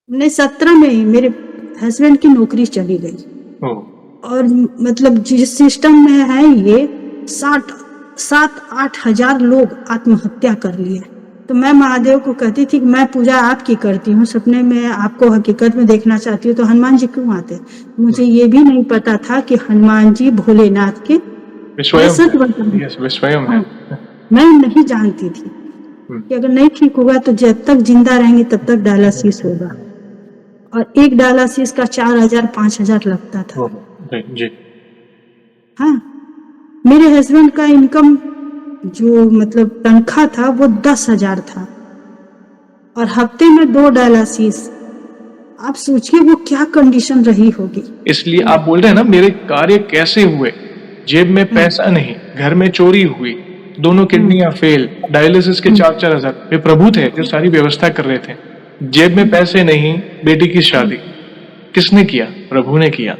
नहीं, 17 में ही मेरे हस्बैंड की नौकरी चली गई। ओह! और मतलब जिस सिस्टम में है ये 7-8 हजार लोग आत्महत्या कर लिए। तो मैं महादेव को कहती थी कि मैं पूजा आपकी करती हूँ, सपने में आपको हकीकत में देखना चाहती हूँ, तो हनुमान जी क्यों आते? मुझे ये भी नहीं पता था कि हनुमान जी भोलेनाथ के वे मैं स्वयं सच है। बताऊं, यस, वे स्वयं है। हाँ, मैं नहीं जानती थी हुँ। कि अगर नहीं ठीक होगा तो जब तक जिंदा रहेंगे तब तक डायलिसिस होगा, और एक डायलिसिस का 4,000-5,000 लगता था। ओह! जी, जी। हाँ, मेरे हस्बैंड का इनकम जो मतलब तनख्वाह था वो 10,000 था, और हफ्ते में 2 डायलिसिस। आप सोचिए वो क्या कंडीशन रही होगी। इसलिए आप बोल रहे हैं ना मेरे कार्य कैसे हुए? जेब में हम्म, पैसा नहीं, घर में चोरी हुई, दोनों हम्म, किडनियाँ फेल, डायलिसिस के हम्म, 4-4 हज़ार। वे प्रभु थे जो सारी व्यवस्था कर रहे थे। जेब में पैसे नहीं, बेटी की हम्म, शादी। किसने किया? प्रभु ने किया।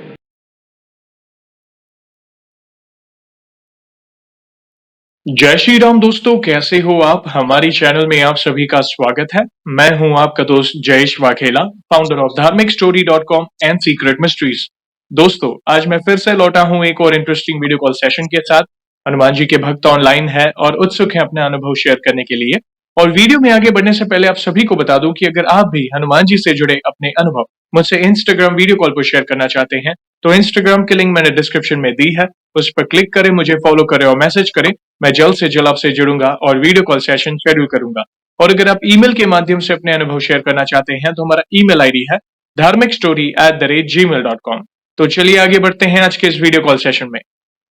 जय श्री राम दोस्तों, कैसे हो आप? हमारी चैनल में आप सभी का स्वागत है। मैं हूं आपका दोस्त जयेश वाघेला, फाउंडर ऑफ धार्मिकस्टोरी.com एंड सीक्रेट मिस्ट्रीज। दोस्तों, आज मैं फिर से लौटा हूं एक और इंटरेस्टिंग वीडियो कॉल सेशन के साथ। हनुमान जी के भक्त ऑनलाइन है और उत्सुक है अपने अनुभव शेयर करने के लिए। और वीडियो में आगे बढ़ने से पहले आप सभी को बता दूं कि अगर आप भी हनुमान जी से जुड़े अपने अनुभव मुझसे इंस्टाग्राम वीडियो कॉल पर शेयर करना चाहते हैं, तो इंस्टाग्राम की लिंक मैंने डिस्क्रिप्शन में दी है। उस पर क्लिक करें, मुझे फॉलो करें और मैसेज करें। मैं जल्द से जल्द आपसे जुड़ूंगा और वीडियो कॉल सेशन शेड्यूल करूंगा। और अगर आप ईमेल के माध्यम से अपने अनुभव शेयर करना चाहते हैं, तो हमारा ईमेल आईडी है dharmikstory@gmail.com। तो चलिए आगे बढ़ते हैं आज के इस वीडियो कॉल सेशन में।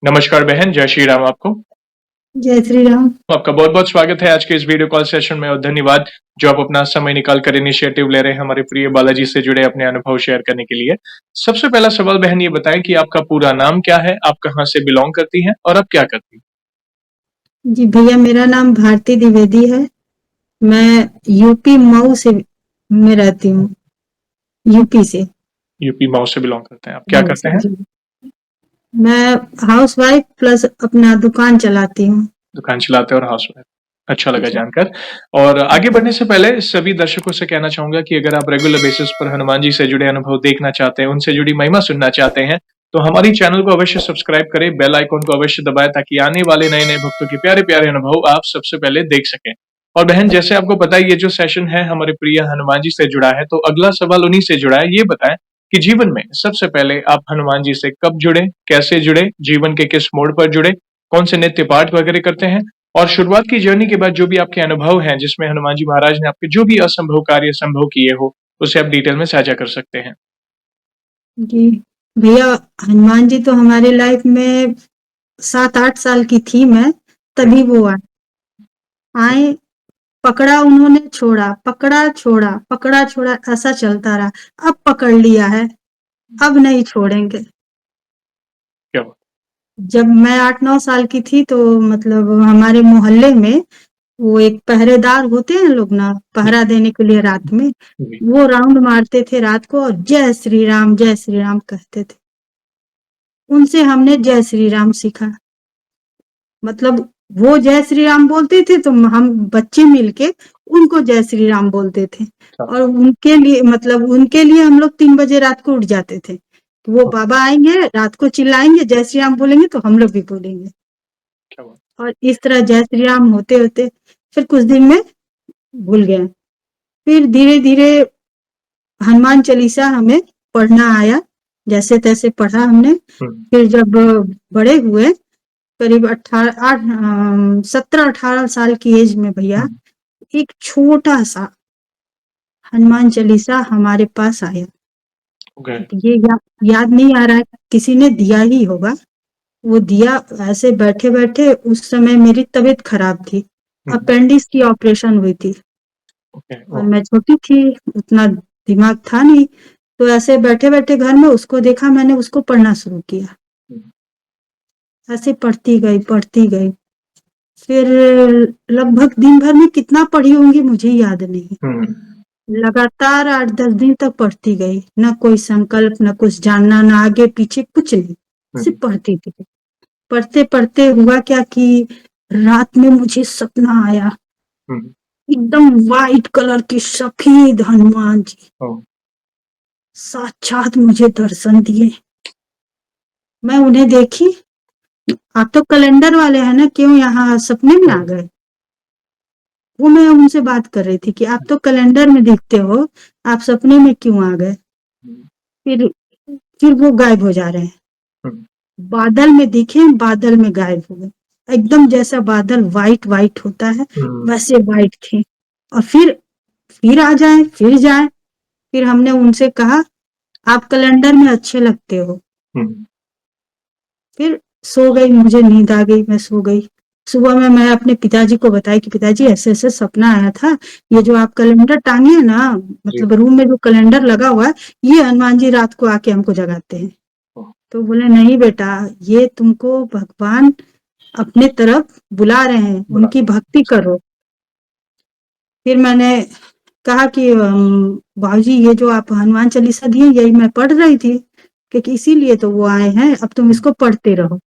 नमस्कार बहन, जय श्री राम आपको। जय श्री राम। आपका बहुत बहुत स्वागत है आज के इस वीडियो कॉल सेशन में और धन्यवाद जो आप अपना समय निकाल कर इनिशिएटिव ले रहे हैं हमारे प्रिय बालाजी से जुड़े अपने अनुभव शेयर करने के लिए। सबसे पहला सवाल बहन ये बताएं कि आपका पूरा नाम क्या है, आप कहाँ से बिलोंग करती हैं और आप क्या करती हैं? जी भैया, मेरा नाम भारती द्विवेदी है। मैं यूपी मऊ से में रहती हूँ, यूपी से। यूपी माओ से बिलोंग करते हैं। आप क्या मऊ करते से हैं? जी। मैं हाउस वाइफ प्लस अपना दुकान चलाती हूँ। दुकान चलाते हैं और हाउस वाइफ। अच्छा लगा जी। जानकर। और आगे बढ़ने से पहले सभी दर्शकों से कहना चाहूंगा कि अगर आप रेगुलर बेसिस पर हनुमान जी से जुड़े अनुभव देखना चाहते हैं, उनसे जुड़ी महिमा सुनना चाहते हैं, तो हमारी चैनल को अवश्य सब्सक्राइब करें, बेल आइकॉन को अवश्य दबाएं ताकि आने वाले नए नए भक्तों के प्यारे प्यारे अनुभव आप सबसे पहले देख सकें। और बहन, जैसे आपको पता है ये जो सेशन है हमारे प्रिय हनुमान जी से जुड़ा है, तो अगला सवाल उन्हीं से जुड़ा है। ये बताएं कि जीवन में सबसे पहले आप हनुमान जी से कब जुड़े, कैसे जुड़े, जीवन के किस मोड़ पर जुड़े, कौन से नित्य पाठ वगैरह करते हैं, और शुरुआत की जर्नी के बाद जो भी आपके अनुभव हैं जिसमें हनुमान जी महाराज ने आपके जो भी असंभव कार्य संभव किए हो, उसे आप डिटेल में साझा कर सकते हैं। जी भैया, हनुमान जी तो हमारे लाइफ में 7-8 साल की थी मैं, तभी वो आए। पकड़ा उन्होंने, छोड़ा, पकड़ा छोड़ा, पकड़ा छोड़ा, ऐसा चलता रहा। अब पकड़ लिया है, अब नहीं छोड़ेंगे। क्या बात। जब मैं 8-9 साल की थी तो मतलब हमारे मोहल्ले में वो एक पहरेदार होते हैं लोग ना, पहरा देने के लिए रात में, जी। वो राउंड मारते थे रात को और जय श्री राम कहते थे। उनसे हमने जय श्री राम सीखा। मतलब वो जय श्री राम बोलते थे तो हम बच्चे मिलके उनको जय श्री राम बोलते थे। और उनके लिए मतलब उनके लिए हम लोग 3 बजे रात को उठ जाते थे। वो बाबा आएंगे, रात को चिल्लाएंगे, जय श्री राम बोलेंगे तो हम लोग भी बोलेंगे। क्या बात। और इस तरह जय श्री राम होते होते फिर कुछ दिन में भूल गए। फिर धीरे धीरे हनुमान चालीसा हमें पढ़ना आया, जैसे तैसे पढ़ा हमने। फिर जब बड़े हुए, करीब 17-18 साल की एज में भैया, एक छोटा सा हनुमान चालीसा हमारे पास आया। ओके। ये याद नहीं आ रहा है, किसी ने दिया ही होगा। वो दिया, ऐसे बैठे बैठे, उस समय मेरी तबीयत खराब थी, अपेंडिक्स की ऑपरेशन हुई थी ओके। और मैं छोटी थी, उतना दिमाग था नहीं। तो ऐसे बैठे बैठे घर में उसको देखा, मैंने उसको पढ़ना शुरू किया। ऐसे पढ़ती गई पढ़ती गई। फिर लगभग दिन भर में कितना पढ़ी होंगी मुझे याद नहीं। लगातार 8-10 दिन तक पढ़ती गई, न कोई संकल्प, न कुछ जानना, न आगे पीछे, कुछ नहीं, सिर्फ पढ़ती थी। पढ़ते पढ़ते हुआ क्या कि रात में मुझे सपना आया, एकदम वाइट कलर की सफेद हनुमान जी, साक्षात मुझे दर्शन दिए। मैं उन्हें देखी, आप तो कैलेंडर वाले हैं ना, क्यों यहाँ सपने में आ गए? वो मैं उनसे बात कर रही थी कि आप तो कैलेंडर में दिखते हो, आप सपने में क्यों आ गए? फिर फिर वो गायब हो जा रहे हैं। बादल में दिखे, बादल में गायब हो गए। एकदम जैसा बादल व्हाइट व्हाइट होता है वैसे व्हाइट थे। और फिर आ जाए, फिर जाए। फिर हमने उनसे कहा आप कैलेंडर में अच्छे लगते हो। फिर सो गई, मुझे नींद आ गई, मैं सो गई। सुबह में मैं अपने पिताजी को बताई कि पिताजी ऐसे ऐसे सपना आया था, ये जो आप कैलेंडर टांगे है ना, मतलब रूम में जो कैलेंडर लगा हुआ है, ये हनुमान जी रात को आके हमको जगाते हैं। तो बोले नहीं बेटा, ये तुमको भगवान अपने तरफ बुला रहे हैं, उनकी भक्ति करो। फिर मैंने कहा कि बाबूजी ये जो आप हनुमान चालीसा दिए यही मैं पढ़ रही थी, क्योंकि इसीलिए तो वो आए हैं, अब तुम इसको पढ़ते रहो।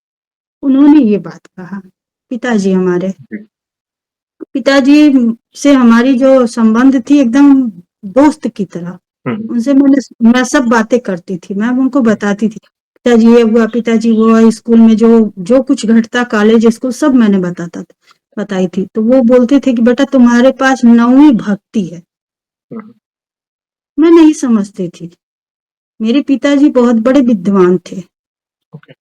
उन्होंने ये बात कहा, पिताजी हमारे। पिताजी से हमारी जो संबंध थी एकदम दोस्त की तरह। उनसे मैं सब बातें करती थी, मैं उनको बताती थी पिताजी ये हुआ, पिताजी वो हुआ, स्कूल में जो जो कुछ घटता, कॉलेज स्कूल सब मैंने बताई थी। तो वो बोलते थे कि बेटा तुम्हारे पास नौवीं भक्ति है। मैं नहीं समझती थी। मेरे पिताजी बहुत बड़े विद्वान थे,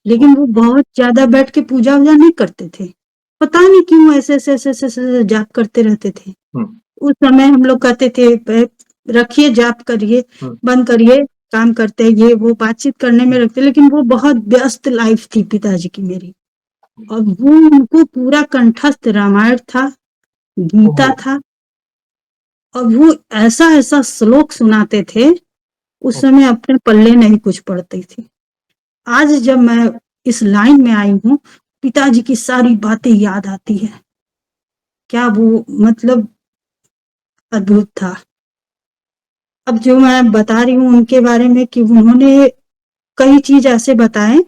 लेकिन वो बहुत ज्यादा बैठ के पूजा वूजा नहीं करते थे। पता नहीं क्यों ऐसे जाप करते रहते थे। उस समय हम लोग कहते थे रखिए जाप करिए, बंद करिए, काम करते ये वो बातचीत करने में रखते, लेकिन वो बहुत व्यस्त लाइफ थी पिताजी की मेरी। और वो उनको पूरा कंठस्थ रामायण था, गीता था, और वो ऐसा ऐसा श्लोक सुनाते थे, उस समय अपने पल्ले नहीं कुछ पड़ती थी। आज जब मैं इस लाइन में आई हूँ, पिताजी की सारी बातें याद आती है। क्या वो मतलब अद्भुत था। अब जो मैं बता रही हूँ उनके बारे में कि उन्होंने कई चीज ऐसे बताए।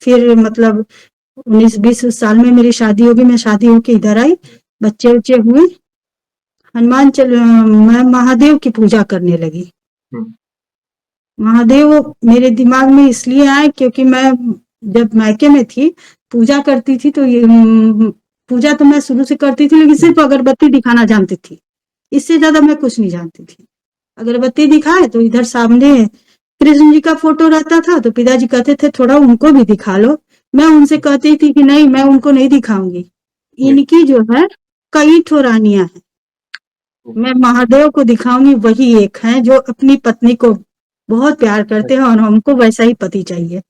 फिर मतलब 19-20 साल में मेरी शादी होगी, मैं शादी होके इधर आई, बच्चे उच्चे हुए, मैं महादेव की पूजा करने लगी। महादेव मेरे दिमाग में इसलिए आए क्योंकि मैं जब मायके में थी पूजा करती थी, तो ये पूजा तो मैं शुरू से करती थी, लेकिन सिर्फ अगरबत्ती दिखाना जानती थी, इससे ज्यादा मैं कुछ नहीं जानती थी। अगरबत्ती दिखाए तो इधर सामने कृष्ण जी का फोटो रहता था, तो पिताजी कहते थे थोड़ा उनको भी दिखा लो। मैं उनसे कहती थी कि नहीं, मैं उनको नहीं दिखाऊंगी, इनकी जो है कई ठो रानियां हैं, मैं महादेव को दिखाऊंगी, वही एक है जो अपनी पत्नी को बहुत प्यार करते हैं और हमको वैसा ही पति चाहिए।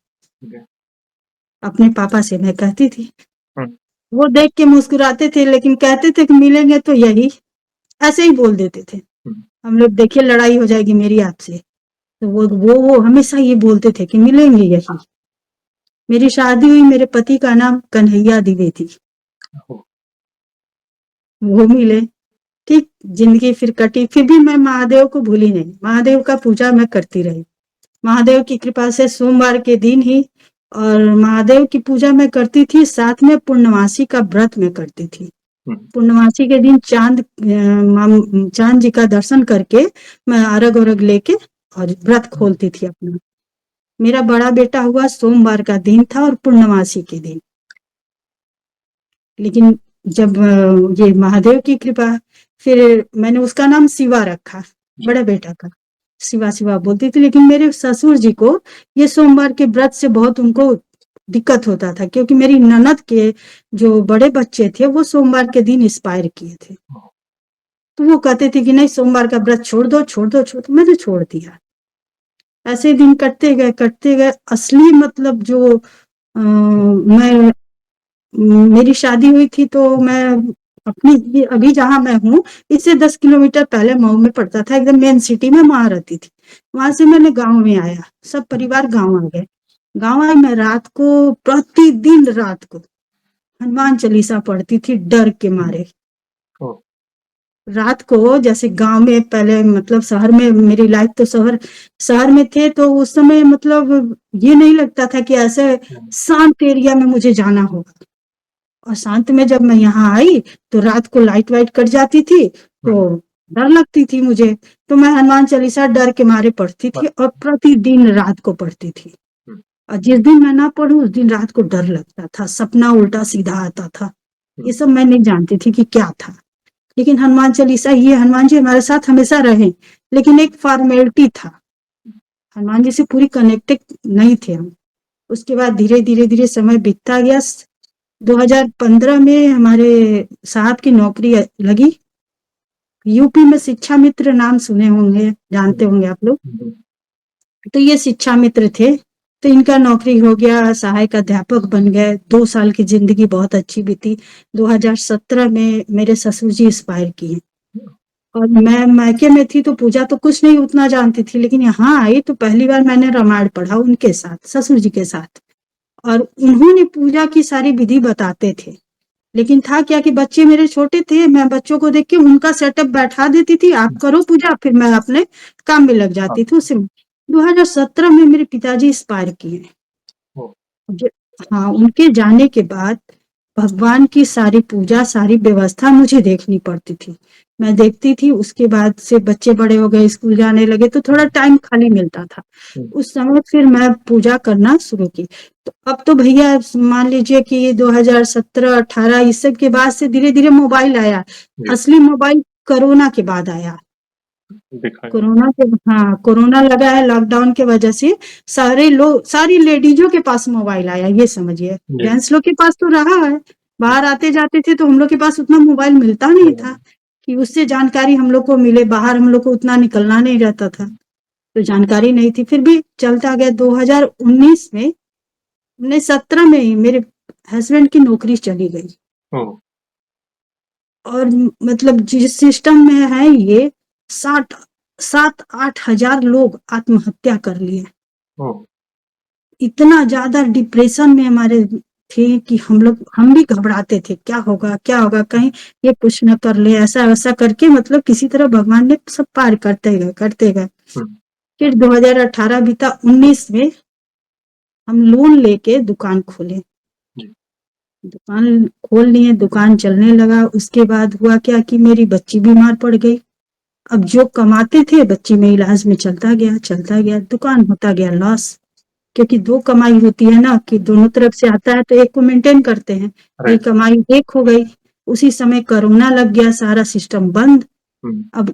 अपने पापा से मैं कहती थी, वो देख के मुस्कुराते थे, लेकिन कहते थे कि मिलेंगे तो यही, ऐसे ही बोल देते थे। हम लोग देखिए लड़ाई हो जाएगी मेरी आपसे, तो वो हमेशा ये बोलते थे कि मिलेंगे यही। मेरी शादी हुई, मेरे पति का नाम कन्हैया द्विवेदी, वो मिले, ठीक, जिंदगी फिर कटी। फिर भी मैं महादेव को भूली नहीं, महादेव का पूजा मैं करती रही। महादेव की कृपा से सोमवार के दिन ही और महादेव की पूजा मैं करती थी, साथ में पूर्णमासी का व्रत मैं करती थी। पूर्णमासी के दिन चांद जी का दर्शन करके मैं अर्घ वर्घ लेके और व्रत खोलती थी अपना। मेरा बड़ा बेटा हुआ सोमवार का दिन था और पूर्णमासी के दिन। लेकिन जब ये महादेव की कृपा, फिर मैंने उसका नाम शिवा रखा, बड़े बेटा का शिवा शिवा बोलती थी। लेकिन मेरे ससुर जी को ये सोमवार के व्रत से बहुत उनको दिक्कत होता था, क्योंकि मेरी ननद के जो बड़े बच्चे थे वो सोमवार के दिन एक्सपायर किए थे। तो वो कहते थे कि नहीं, सोमवार का व्रत छोड़ दो छोड़ दो छोड़ दो। मैंने छोड़ दिया। ऐसे दिन कटते गए। असली मतलब जो मैं मेरी शादी हुई थी तो मैं अपनी ये अभी जहां मैं हूँ इससे 10 किलोमीटर पहले मऊ में पड़ता था, एकदम मेन सिटी में, वहां रहती थी। वहां से मैंने गांव में आया, सब परिवार गांव आ गए। गांव आई, मैं रात को प्रतिदिन रात को हनुमान चालीसा पढ़ती थी डर के मारे। रात को जैसे गांव में पहले, मतलब शहर में मेरी लाइफ तो शहर में थे, तो उस समय मतलब ये नहीं लगता था कि ऐसे शांत एरिया में मुझे जाना होगा। और शांत में जब मैं यहाँ आई तो रात को लाइट वाइट कट जाती थी, तो डर लगती थी मुझे, तो मैं हनुमान चालीसा डर के मारे पढ़ती थी और प्रतिदिन रात को पढ़ती थी। और जिस दिन मैं ना पढूं उस दिन रात को डर लगता था, सपना उल्टा सीधा आता था। ये सब मैं नहीं जानती थी कि क्या था, लेकिन हनुमान चालीसा, ये हनुमान जी हमारे साथ हमेशा रहे, लेकिन एक फॉर्मेलिटी था, हनुमान जी से पूरी कनेक्टेड नहीं थे हम। उसके बाद धीरे धीरे धीरे समय बीतता गया। 2015 में हमारे साहब की नौकरी लगी यूपी में। शिक्षा मित्र नाम सुने होंगे, जानते होंगे आप लोग। तो ये शिक्षा मित्र थे, तो इनका नौकरी हो गया, सहायक अध्यापक बन गए। 2 साल की जिंदगी बहुत अच्छी बीती। 2017 में मेरे ससुर जी एक्सपायर किए और मैं मायके में थी, तो पूजा तो कुछ नहीं उतना जानती थी, लेकिन यहाँ आई तो पहली बार मैंने रामायण पढ़ा उनके साथ, ससुर जी के साथ। और उन्होंने पूजा की सारी विधि बताते थे, लेकिन था क्या कि बच्चे मेरे छोटे थे, मैं बच्चों को देख के उनका सेटअप बैठा देती थी, आप करो पूजा, फिर मैं अपने काम में लग जाती थी। उसी में 2017 में मेरे पिताजी एक्सपायर किए। हाँ, उनके जाने के बाद भगवान की सारी पूजा, सारी व्यवस्था मुझे देखनी पड़ती थी। मैं देखती थी, उसके बाद से बच्चे बड़े हो गए, स्कूल जाने लगे, तो थोड़ा टाइम खाली मिलता था। उस समय फिर मैं पूजा करना शुरू की। तो अब तो भैया मान लीजिए कि 2017-18 इस सब के बाद से धीरे धीरे मोबाइल आया। असली मोबाइल कोरोना के बाद आया। कोरोना के, हाँ, कोरोना लगा है, लॉकडाउन के वजह से सारे लोग, सारी लेडीजों के पास मोबाइल आया, ये समझिए। जेंट्स लोग के पास तो रहा है, बाहर आते जाते थे, तो हम लोग के पास उतना मोबाइल मिलता नहीं था कि उससे जानकारी हम लोग को मिले। बाहर हम लोग को उतना निकलना नहीं रहता था, तो जानकारी नहीं थी। फिर भी चलता गया। 2019 में, 2017 में ही मेरे हस्बैंड की नौकरी चली गई। और मतलब जिस सिस्टम में है ये, 7-8 हजार लोग आत्महत्या कर लिए। इतना ज्यादा डिप्रेशन में हमारे थे कि हम भी घबराते थे, क्या होगा क्या होगा, कहीं ये कुछ न कर ले, ऐसा वैसा करके, मतलब किसी तरह भगवान ने सब पार करते गए करते गए। फिर 2018 बीता, 19 में हम लोन लेके दुकान खोले। दुकान खोल लिए, दुकान चलने लगा। उसके बाद हुआ क्या कि मेरी बच्ची बीमार पड़ गई। अब जो कमाते थे बच्ची में इलाज में चलता गया, दुकान होता गया लॉस। क्योंकि 2 कमाई होती है ना, कि दोनों तरफ से आता है, तो एक को मेंटेन करते हैं। ये कमाई एक हो गई। उसी समय कोरोना लग गया, सारा सिस्टम बंद। अब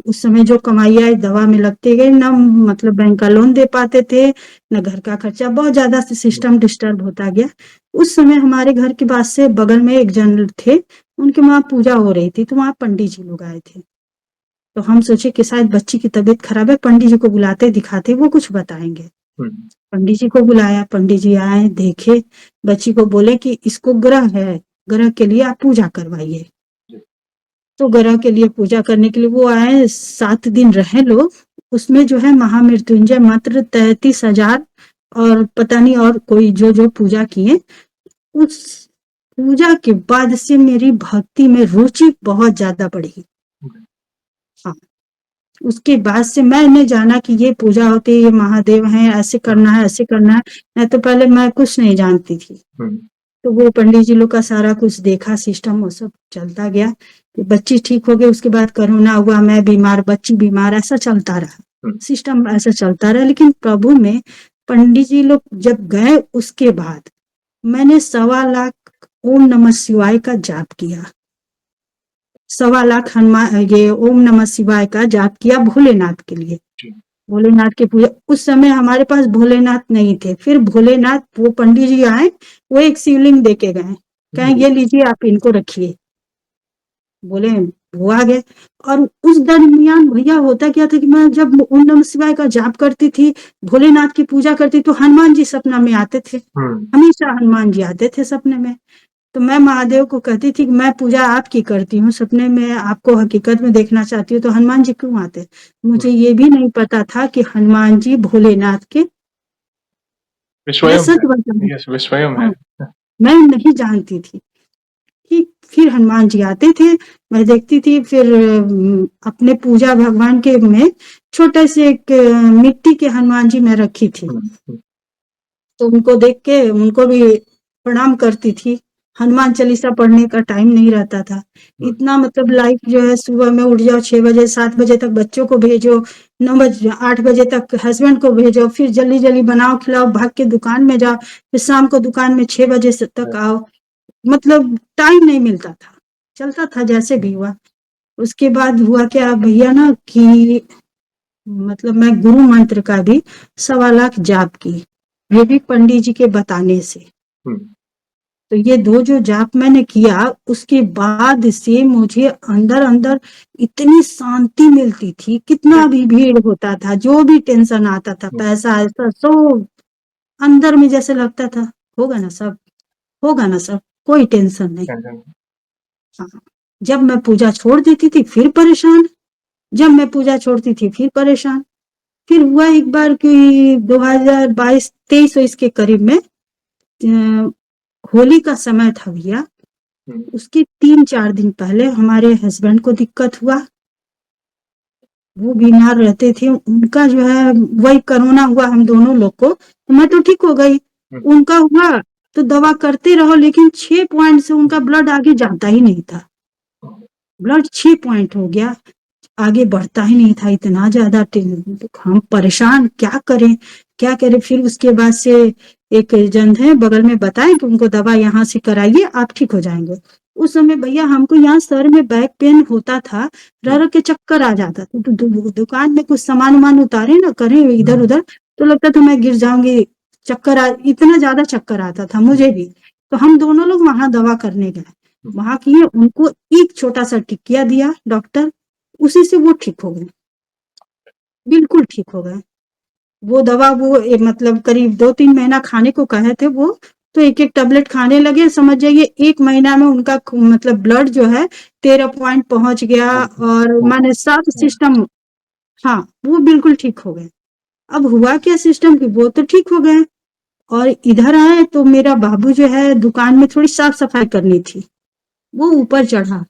उस समय जो कमाई आई दवा में लगते गए, ना मतलब बैंक का लोन दे पाते थे, न घर का खर्चा, बहुत ज्यादा सिस्टम डिस्टर्ब होता गया। उस समय हमारे घर के पास से बगल में एक जन थे, उनके वहां पूजा हो रही थी, तो वहां पंडित जी लोग आए थे। तो हम सोचे कि शायद बच्ची की तबीयत खराब है, पंडित जी को बुलाते दिखाते, वो कुछ बताएंगे। पंडित जी को बुलाया, पंडित जी आए, देखे, बच्ची को बोले कि इसको ग्रह है, ग्रह के लिए आप पूजा करवाइए। तो ग्रह के लिए पूजा करने के लिए वो आए। 7 दिन रहे लोग। उसमें जो है महामृत्युंजय मंत्र 33,000 और पता नहीं और कोई जो जो पूजा किए। उस पूजा के बाद से मेरी भक्ति में रुचि बहुत ज्यादा बढ़ी। हाँ, उसके बाद से मैंने जाना कि ये पूजा होती है, ये महादेव हैं, ऐसे करना है, ऐसे करना है। नहीं तो पहले मैं कुछ नहीं जानती थी। तो वो पंडित जी लोग का सारा कुछ देखा, सिस्टम वो सब चलता गया। कि बच्ची ठीक हो गई, उसके बाद कोरोना हुआ, मैं बीमार, बच्ची बीमार, ऐसा चलता रहा, सिस्टम ऐसा चलता रहा। लेकिन प्रभु में पंडित जी लोग जब गए, उसके बाद मैंने 1.25 लाख ओम नमः शिवाय का जाप किया। 1.25 लाख हनुमान, ये ओम नमः शिवाय का जाप किया भोलेनाथ के लिए, भोलेनाथ की पूजा। उस समय हमारे पास भोलेनाथ नहीं थे। फिर भोलेनाथ, वो पंडित जी आए, वो एक शिवलिंग दे के गए, कहें ये लीजिए आप इनको रखिए। बोले वो आ गए। और उस दरमियान भैया होता क्या था कि मैं जब ओम नमः शिवाय का जाप करती थी, भोलेनाथ की पूजा करती, तो हनुमान जी सपना में आते थे। हमेशा हनुमान जी आते थे सपने में। तो मैं महादेव को कहती थी कि मैं पूजा आपकी करती हूँ, सपने में आपको हकीकत में देखना चाहती हूँ, तो हनुमान जी क्यों आते? मुझे ये भी नहीं पता था कि हनुमान जी भोलेनाथ के सच स्वयं है। मैं नहीं जानती थी कि फिर हनुमान जी आते थे, मैं देखती थी। फिर अपने पूजा भगवान के में छोटे से एक मिट्टी के हनुमान जी मैं रखी थी, तो उनको देख के उनको भी प्रणाम करती थी। हनुमान चालीसा पढ़ने का टाइम नहीं रहता था। इतना मतलब लाइफ जो है, सुबह में उठ जाओ 6 बजे, 7 बजे तक बच्चों को भेजो, 9 बजे 8 बजे तक हस्बैंड को भेजो, फिर जल्दी जल्दी बनाओ खिलाओ, भाग के दुकान में जाओ, फिर शाम को दुकान में 6 बजे से तक आओ। मतलब टाइम नहीं मिलता था, चलता था जैसे भी हुआ। उसके बाद हुआ क्या भैया ना कि मतलब मैं गुरु मंत्र का भी 1.25 लाख जाप की, ये भी पंडित जी के बताने से। तो ये 2 जो जाप मैंने किया, उसके बाद से मुझे अंदर अंदर इतनी शांति मिलती थी, कितना भी भीड़ होता था, जो भी टेंशन आता था, पैसा ऐसा सब अंदर में जैसे लगता था होगा ना सब, होगा ना सब, कोई टेंशन नहीं। हाँ, जब मैं पूजा छोड़ देती थी फिर परेशान, जब मैं पूजा छोड़ती थी फिर परेशान। फिर हुआ एक बार कि 2022-23 के करीब में होली का समय था भैया, उसके 3-4 दिन पहले हमारे हस्बैंड को दिक्कत हुआ। वो बीमार रहते थे, उनका जो है वही कोरोना हुआ हम दोनों लोग को, तो मैं तो ठीक हो गई, उनका हुआ तो दवा करते रहो, लेकिन 6 पॉइंट से उनका ब्लड आगे जाता ही नहीं था। ब्लड 6 पॉइंट हो गया, आगे बढ़ता ही नहीं था, इतना ज्यादा हम परेशान, क्या करें क्या करें। फिर उसके बाद से एक जन है बगल में बताए कि उनको दवा यहाँ से कराइए, आप ठीक हो जाएंगे। उस समय भैया हमको यहाँ सर में बैक पेन होता था, रह रह के चक्कर आ जाता था, तो दुकान में कुछ सामान वामान उतारे ना करें इधर उधर, तो लगता था मैं गिर जाऊंगी, इतना ज्यादा चक्कर आता था मुझे भी। तो हम दोनों लोग वहां दवा करने गए, वहां किए, उनको एक छोटा सा टिकिया दिया डॉक्टर, उसी से वो ठीक हो गए, बिल्कुल ठीक हो गए। वो दवा वो मतलब करीब 2-3 महीना खाने को कहे थे वो, तो एक एक टेबलेट खाने लगे, समझ जाइए 1 महीना में उनका मतलब ब्लड जो है 13 पॉइंट पहुंच गया, और माने सब सिस्टम, हाँ वो बिल्कुल ठीक हो गए। अब हुआ क्या सिस्टम की वो तो ठीक हो गए, और इधर आए तो मेरा बाबू जो है दुकान में थोड़ी साफ सफाई करनी थी, वो ऊपर चढ़ा,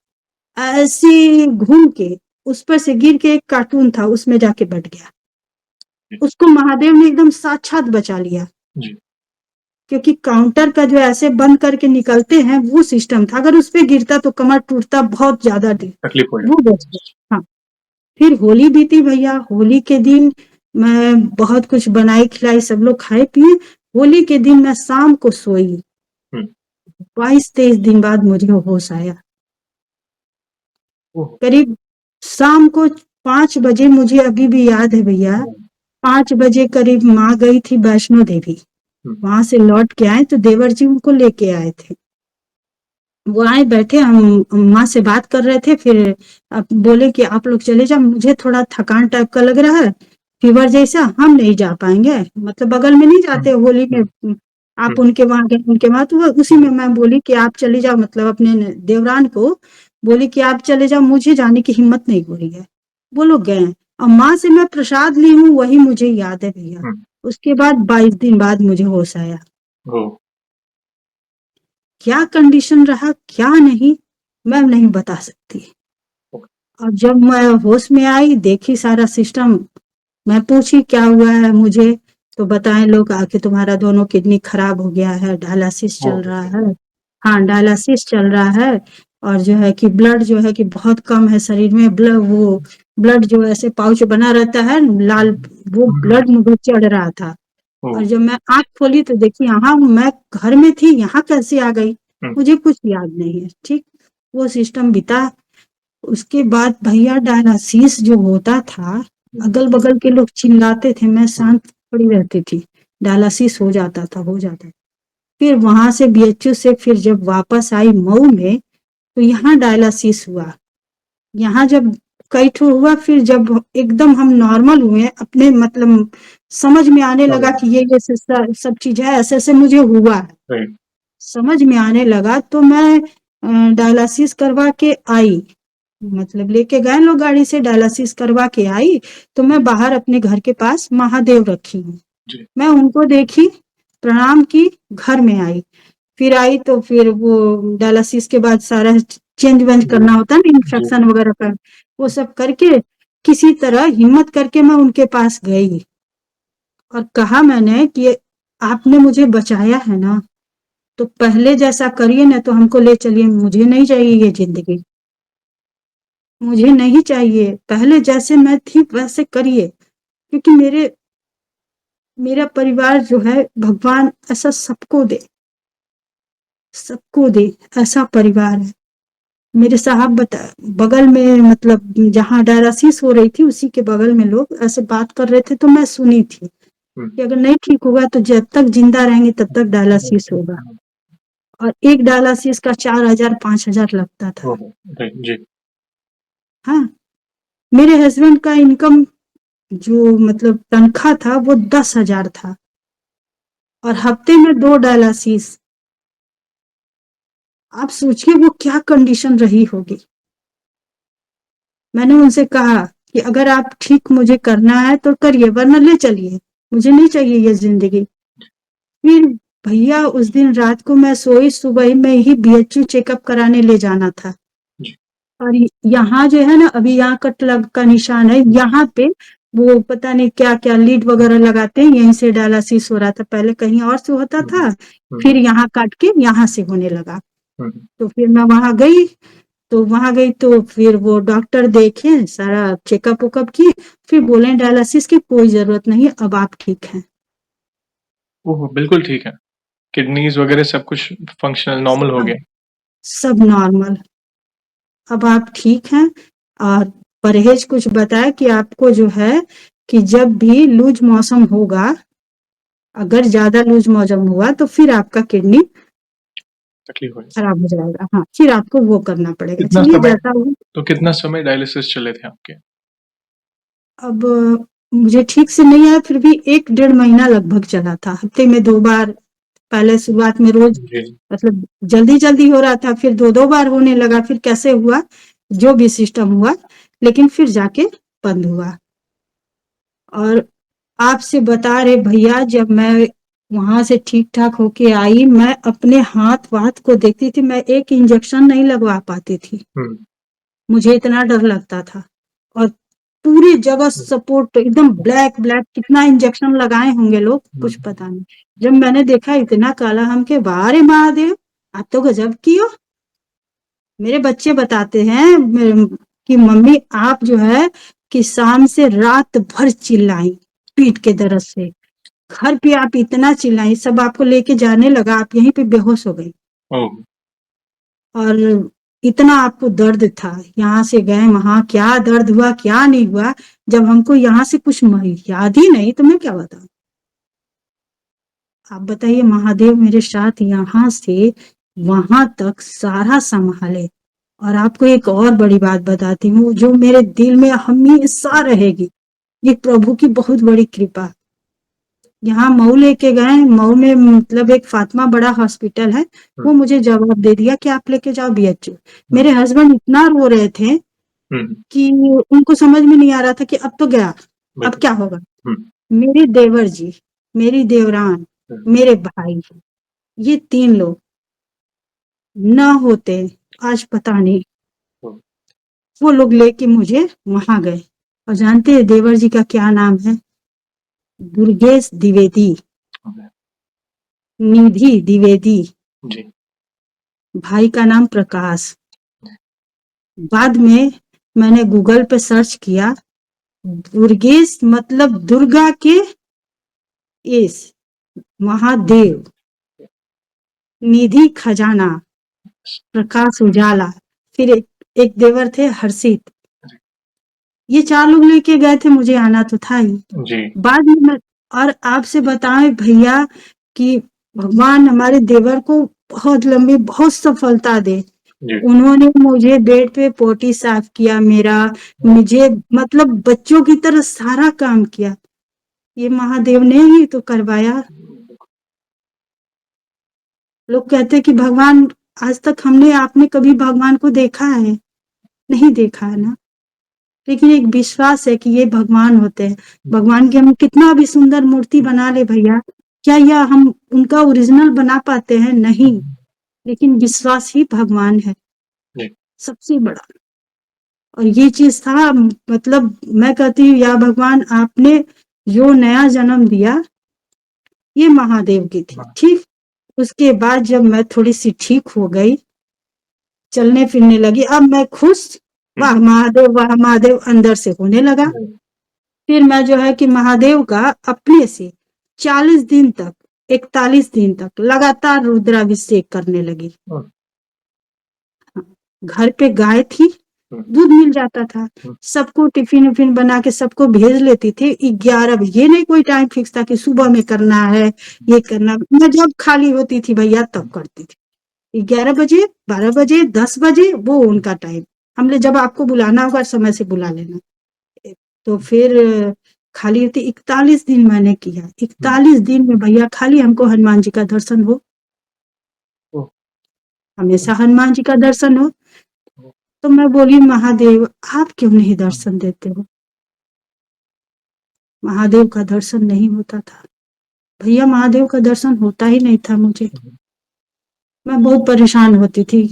ऐसे घूम के उस पर से गिर के, एक कार्टून था उसमें जाके बैठ गया, उसको महादेव ने एकदम साक्षात बचा लिया। क्योंकि काउंटर का जो ऐसे बंद करके निकलते हैं वो सिस्टम था, अगर उस पे गिरता तो कमर टूटता, बहुत ज्यादा तकलीफ हो जाती, वो बच गया। हाँ, फिर होली बीती भैया, होली के दिन मैं बहुत कुछ बनाई खिलाई, सब लोग खाए पिए। होली के दिन मैं शाम को सोई, 22-23 दिन बाद मुझे होश आया, करीब शाम को 5 बजे, मुझे अभी भी याद है भैया, 5 बजे करीब माँ गई थी वैष्णो देवी, वहां से लौट के आए तो देवर जी उनको लेके आए थे, वो आए बैठे, हम माँ से बात कर रहे थे, फिर अब बोले कि आप लोग चले जाओ, मुझे थोड़ा थकान टाइप का लग रहा है, फीवर जैसा, हम नहीं जा पाएंगे, मतलब बगल में नहीं जाते होली में, आप उनके वहां गए उनके वहां, तो उसी में मैं बोली कि आप चले जाओ, मतलब अपने देवरान को बोली कि आप चले जाओ, मुझे जाने की हिम्मत नहीं हो रही है। वो लोग गए, और माँ से मैं प्रसाद ली हूँ वही मुझे याद है भैया। उसके बाद 22 दिन बाद मुझे होश आया, क्या कंडीशन रहा क्या नहीं मैं नहीं बता सकती। और जब मैं होश में आई, देखी सारा सिस्टम, मैं पूछी क्या हुआ है मुझे, तो बताएं लोग आके तुम्हारा दोनों किडनी खराब हो गया है, डायलिसिस चल रहा है। हाँ, डायलिसिस चल रहा है, और जो है कि ब्लड जो है कि बहुत कम है शरीर में, ब्लड जो ऐसे पाउच बना रहता है लाल, वो ब्लड मुझे चढ़ रहा था। और जब मैं आंख खोली तो देखी, हाँ मैं घर में थी, यहाँ कैसे आ गई, मुझे कुछ याद नहीं है। ठीक, वो सिस्टम बीता। उसके बाद भैया डायलिसिस जो होता था, अगल बगल के लोग चिल्लाते थे, मैं शांत पड़ी रहती थी, डायलिसिस हो जाता था हो जाता था। फिर वहां से बीएचयू से फिर जब वापस आई मऊ में, तो यहाँ डायलिसिस हुआ, यहाँ जब कई ठो हुआ, फिर जब एकदम हम नॉर्मल हुए अपने, मतलब समझ में आने लगा कि ये सब चीज है, ऐसे ऐसे मुझे हुआ है, समझ में आने लगा, तो मैं डायलिसिस करवा के आई, मतलब लेके गए लोग गाड़ी से, डायलिसिस करवा के आई, तो मैं बाहर अपने घर के पास महादेव रखी हूँ, मैं उनको देखी, प्रणाम की, घर में आई, फिर आई तो फिर वो डायलिसिस के बाद सारा चेंज वेंज करना होता है ना, इंफेक्शन वगैरह का, वो सब करके किसी तरह हिम्मत करके मैं उनके पास गई, और कहा मैंने कि आपने मुझे बचाया है ना, तो पहले जैसा करिए ना, तो हमको ले चलिए, मुझे नहीं चाहिए ये जिंदगी, मुझे नहीं चाहिए। पहले जैसे मैं थी वैसे करिए, क्योंकि मेरा परिवार जो है, भगवान ऐसा सबको दे, सबको दे, ऐसा परिवार है। मेरे साहब बगल में, मतलब जहाँ डायलिसिस हो रही थी उसी के बगल में लोग ऐसे बात कर रहे थे, तो मैं सुनी थी कि अगर नहीं ठीक होगा तो जब तक जिंदा रहेंगे तब तक डायलिसिस होगा, और एक डायलिसिस का 4,000 5,000 लगता था। जी। हाँ, मेरे हस्बैंड का इनकम जो मतलब तनख्वाह था वो 10,000 था, और हफ्ते में 2 डायलिसिस। आप सोचिए वो क्या कंडीशन रही होगी। मैंने उनसे कहा कि अगर आप ठीक मुझे करना है तो करिए, वरना ले चलिए, मुझे नहीं चाहिए ये जिंदगी। फिर भैया उस दिन रात को मैं सोई, सुबह में ही बीएचयू चेकअप कराने ले जाना था। और यहाँ जो है ना, अभी यहाँ कट लग का निशान है, यहाँ पे वो पता नहीं क्या क्या लीड वगैरह लगाते हैं, यहीं से डायलिसिस हो रहा था। पहले कहीं और से होता था, फिर यहाँ काट के यहाँ से होने लगा। तो फिर मैं वहां गई तो फिर वो डॉक्टर देखे, सारा चेकअप वेकअप किए, फिर बोले डायलिसिस की कोई जरूरत नहीं, अब आप ठीक हैं। ओह, बिल्कुल ठीक है। किडनीज वगैरह सब कुछ फंक्शनल नॉर्मल हो सब गया। सब नॉर्मल, अब आप ठीक हैं। और परहेज कुछ बताया कि आपको जो है कि जब भी लूज मौसम होगा, अगर ज्यादा लूज मौसम हुआ तो फिर आपका किडनी तकलीफ हो गई। खराब हो जाएगा। हाँ, फिर आपको वो करना पड़ेगा। कितना चलिए, समय जैसा हो। तो कितना समय डायलिसिस चले थे आपके? अब मुझे ठीक से नहीं आया, फिर भी 1 डेढ़ महीना लगभग चला था, हफ्ते में 2 बार। पहले शुरुआत में रोज, जी। मतलब जल्दी जल्दी हो रहा था, फिर 2 2 बार होने लगा, फिर कैसे हुआ, जो भी सिस्टम हुआ, लेकिन फिर जाके बंद हुआ। और आपसे बता रहे भैया, जब मैं वहां से ठीक ठाक होके आई, मैं अपने हाथ वाथ को देखती थी, मैं एक इंजेक्शन नहीं लगवा पाती थी, मुझे इतना डर लगता था। और पूरी जगह सपोर्ट एकदम ब्लैक ब्लैक, कितना इंजेक्शन लगाए होंगे लोग, कुछ पता नहीं। जब मैंने देखा इतना काला, हम के बारे महादेव, आप तो गजब कियो। मेरे बच्चे बताते हैं कि मम्मी आप जो है कि शाम से रात भर चिल्लाई पीठ के दर्द से, घर पे आप इतना चिल्लाई, सब आपको लेके जाने लगा, आप यहीं पे बेहोश हो गई। ओह। और इतना आपको दर्द था, यहाँ से गए वहां, क्या दर्द हुआ क्या नहीं हुआ, जब हमको यहाँ से कुछ याद ही नहीं, तो मैं क्या बताऊं। आप बताइए, महादेव मेरे साथ यहाँ से वहां तक सारा संभाले। और आपको एक और बड़ी बात बताती हूँ, जो मेरे दिल में हमेशा रहेगी, ये प्रभु की बहुत बड़ी कृपा। यहाँ मऊ लेके गए, मऊ में मतलब एक फातिमा बड़ा हॉस्पिटल है, वो मुझे जवाब दे दिया कि आप लेके जाओ बीएचयू। मेरे हस्बैंड इतना रो रहे थे कि उनको समझ में नहीं आ रहा था कि अब तो गया, अब क्या होगा। मेरे देवर जी, मेरी देवरान, मेरे भाई, ये 3 लोग न होते, आज पता नहीं। वो लोग लेके मुझे वहां गए। और जानते हैं देवर जी का क्या नाम है? दुर्गेश द्विवेदी, निधि द्विवेदी। जी। भाई का नाम प्रकाश। बाद में मैंने गूगल पे सर्च किया, दुर्गेश मतलब दुर्गा के एस, महादेव, निधि खजाना, प्रकाश उजाला, फिर एक देवर थे हर्षित। ये 4 लोग लेके गए थे, मुझे आना तो था ही। जी। बाद में मैं और आपसे बताएं भैया कि भगवान हमारे देवर को बहुत लंबी बहुत सफलता दे। उन्होंने मुझे बेड पे पोटी साफ किया, मेरा, मुझे मतलब बच्चों की तरह सारा काम किया, ये महादेव ने ही तो करवाया। लोग कहते कि भगवान, आज तक हमने आपने कभी भगवान को देखा है? नहीं देखा है ना, लेकिन एक विश्वास है कि ये भगवान होते हैं। भगवान की हम कितना भी सुंदर मूर्ति बना ले भैया, क्या यह हम उनका ओरिजिनल बना पाते हैं? नहीं, लेकिन विश्वास ही भगवान है सबसे बड़ा। और ये चीज था, मतलब मैं कहती हूँ या भगवान, आपने जो नया जन्म दिया ये महादेव की थी, ठीक। उसके बाद जब मैं थोड़ी-सी ठीक हो गई, चलने फिरने लगी, अब मैं खुश, वाह महादेव अंदर से होने लगा। फिर मैं जो है कि महादेव का अपने से 40 दिन तक, 41 दिन तक लगातार रुद्राभिषेक करने लगी। घर पे गाय थी, दूध मिल जाता था, सबको टिफिन उफिन बना के सबको भेज लेती थी। 11 बजे, ये नहीं कोई टाइम फिक्स था कि सुबह में करना है, ये करना, मैं जब खाली होती थी भैया तब करती थी। 11 बजे, 12 बजे, 10 बजे, वो उनका टाइम। हमने जब आपको बुलाना होगा समय से बुला लेना। तो फिर खाली होती, 41 दिन मैंने किया। 41 दिन में भैया खाली हमको हनुमान जी का दर्शन हो, हमेशा हनुमान जी का दर्शन हो। तो मैं बोली महादेव आप क्यों नहीं दर्शन देते हो? महादेव का दर्शन नहीं होता था भैया, महादेव का दर्शन होता ही नहीं था मुझे। मैं बहुत परेशान होती थी।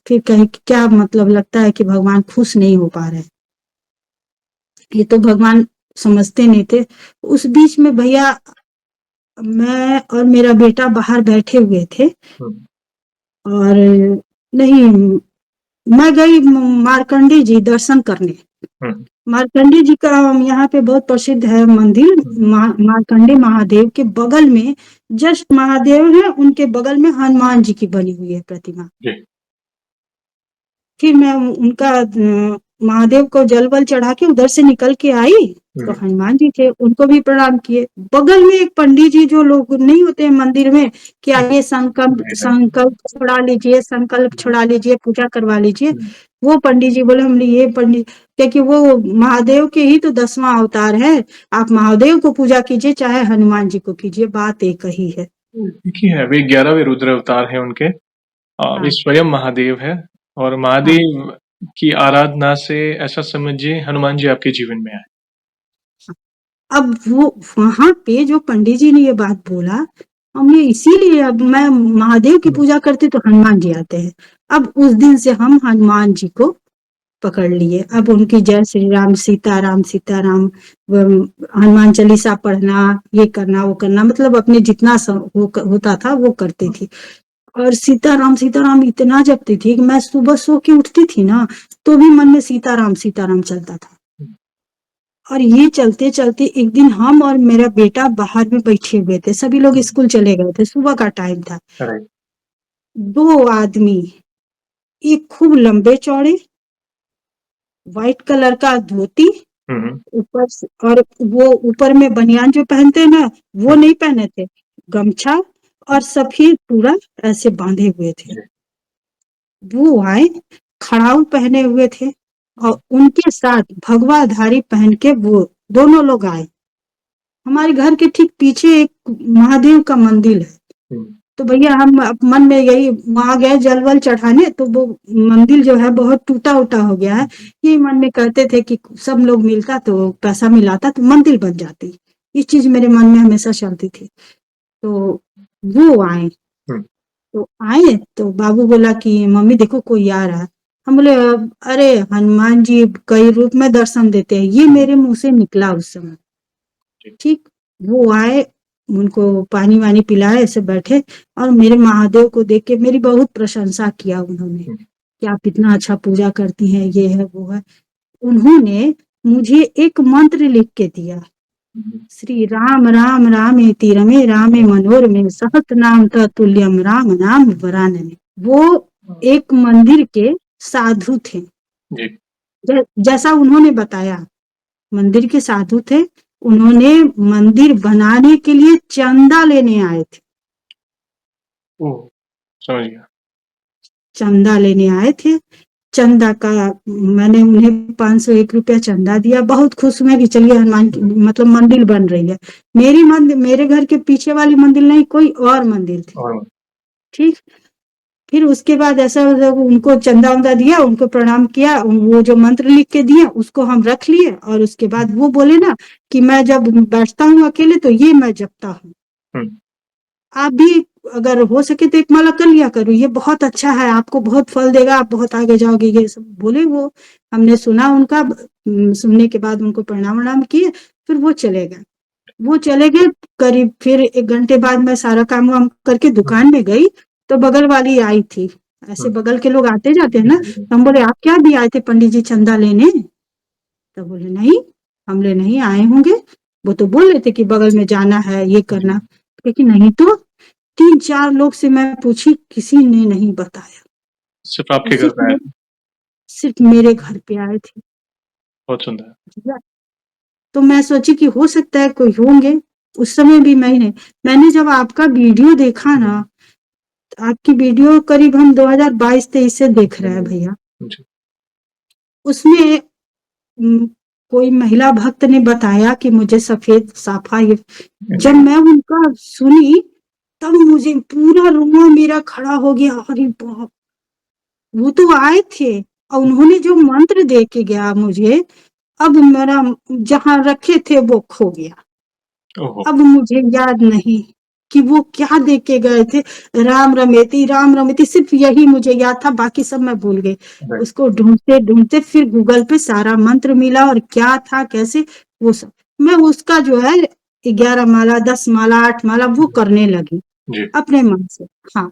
फिर कहीं क्या मतलब, लगता है कि भगवान खुश नहीं हो पा रहे, ये तो भगवान समझते नहीं थे। उस बीच में भैया मैं और मेरा बेटा बाहर बैठे हुए थे, और नहीं, मैं गई मार्कंडे जी दर्शन करने। मार्कंडे जी का यहाँ पे बहुत प्रसिद्ध है मंदिर, मार्कंडे महादेव के बगल में, जस्ट महादेव है, उनके बगल में हनुमान जी की बनी हुई है प्रतिमा। फिर मैं उनका महादेव को जल वल चढ़ा के उधर से निकल के आई, तो हनुमान जी थे, उनको भी प्रणाम किए। बगल में एक पंडित जी, जो लोग नहीं होते हैं मंदिर में कि आइए संकल्प छुड़ा लीजिए, संकल्प छुड़ा लीजिए, पूजा करवा लीजिए, वो पंडित जी बोले, हमने ये पंडित, क्योंकि वो महादेव के ही तो 10वां अवतार है, आप महादेव को पूजा कीजिए चाहे हनुमान जी को कीजिए, बात एक ही है। देखिए है, वे 11वें रुद्र अवतार है उनके। वे स्वयं महादेव है, और महादेव की आराधना से ऐसा समझिए हनुमान जी आपके जीवन में आए। अब वो वहां पे जो पंडित जी ने ये बात बोला, हमने इसीलिए, अब मैं महादेव की पूजा करती तो हनुमान जी आते हैं। अब उस दिन से हम हनुमान जी को पकड़ लिए। अब उनकी जय श्री राम, सीताराम सीताराम, हनुमान चालीसा पढ़ना, ये करना वो करना, मतलब अपने जितना होता था वो करती थी। और सीताराम सीताराम इतना जपती थी कि मैं सुबह सो के उठती थी ना, तो भी मन में सीताराम सीताराम चलता था। और ये चलते चलते एक दिन हम और मेरा बेटा बाहर में बैठे हुए थे, सभी लोग स्कूल चले गए थे, सुबह का टाइम था। 2 आदमी, एक खूब लंबे चौड़े, व्हाइट कलर का धोती ऊपर से, और वो ऊपर में बनियान जो पहनते हैं ना, वो नहीं पहने थे, गमछा और सफेद पूरा ऐसे बांधे हुए थे। वो आए, खड़ाऊ पहने हुए थे, और उनके साथ भगवाधारी पहन के वो दोनों लोग आए। हमारे घर के ठीक पीछे एक महादेव का मंदिर है, तो भैया हम मन में यही वहां गए जल वल चढ़ाने, तो वो मंदिर जो है बहुत टूटा उटा हो गया है। ये मन में कहते थे कि सब लोग मिलता तो पैसा मिलाता तो मंदिर बन जाती, इस चीज मेरे मन में हमेशा चलती थी। तो वो आए, तो आए तो बाबू बोला कि मम्मी देखो कोई आ रहा है। हम बोले अरे हनुमान जी कई रूप में दर्शन देते हैं, ये मेरे मुंह से निकला उस समय। ठीक, वो आए, उनको पानी वानी पिलाए, ऐसे बैठे, और मेरे महादेव को देख के मेरी बहुत प्रशंसा किया उन्होंने कि आप इतना अच्छा पूजा करती हैं, ये है वो है। उन्होंने मुझे एक मंत्र लिख के दिया, श्री राम राम रामेति रमे रामे मनोरमे सहत नाम ततुल्यम राम नाम वरानने। वो एक मंदिर के साधु थे, जैसा उन्होंने बताया, मंदिर के साधु थे। उन्होंने मंदिर बनाने के लिए चंदा लेने आए थे। समझ गया। चंदा लेने आए थे, चंदा का मैंने उन्हें 501 रुपया चंदा दिया। बहुत खुश हुए कि चलिए हनुमान मतलब मंदिर बन रही है। मेरी मंदिर, मेरे घर के पीछे वाली मंदिर नहीं, कोई और मंदिर थी। ठीक, फिर उसके बाद ऐसा उनको चंदा उंदा दिया, उनको प्रणाम किया, वो जो मंत्र लिख के दिया उसको हम रख लिए, और उसके बाद वो बोले ना कि मैं जब बैठता हूँ अकेले तो ये मैं जपता हूँ, आप भी अगर हो सके तो एक माला कर लिया करो, ये बहुत अच्छा है, आपको बहुत फल देगा, आप बहुत आगे जाओगे, ये सब बोले वो। हमने सुना उनका, सुनने के बाद उनको प्रणाम वणाम किए, फिर वो चले गए। वो चले गए। करीब फिर 1 घंटे बाद मैं सारा काम वाम करके दुकान में गई, तो बगल वाली आई थी। ऐसे बगल के लोग आते जाते हैं ना, तो हम बोले आप क्या भी आए थे पंडित जी चंदा लेने? तो बोले नहीं, हम ले नहीं आए होंगे, वो तो बोल रहे थे कि बगल में जाना है ये करना। लेकिन नहीं तो 3-4 लोग से मैं पूछी, किसी ने नहीं बताया। सिर्फ और आपके घर पे आए थे। सिर्फ मेरे घर पे आए थे। बहुत सुंदर। तो मैं सोची कि हो सकता है कोई होंगे। उस समय भी मैंने जब आपका वीडियो देखा ना, आपकी वीडियो करीब हम 2022-23 से देख रहे हैं भैया। जी। उसमें कोई महिला भक्त ने बताया कि मुझे सफेद साफा ये, जब मैं उनका सुनी तब मुझे पूरा रोना मेरा खड़ा हो गया। अरे बाप, वो तो आए थे और उन्होंने जो मंत्र दे के गया मुझे, अब मेरा जहां रखे थे वो खो गया। ओहो। अब मुझे याद नहीं कि वो क्या दे के गए थे। राम रमेती सिर्फ यही मुझे याद था, बाकी सब मैं भूल गई। राइट। उसको ढूंढते ढूंढते फिर गूगल पे सारा मंत्र मिला और क्या था कैसे, वो सब मैं उसका जो है 11 माला 10 माला 8 माला वो करने लगी जी। अपने मन से। हाँ,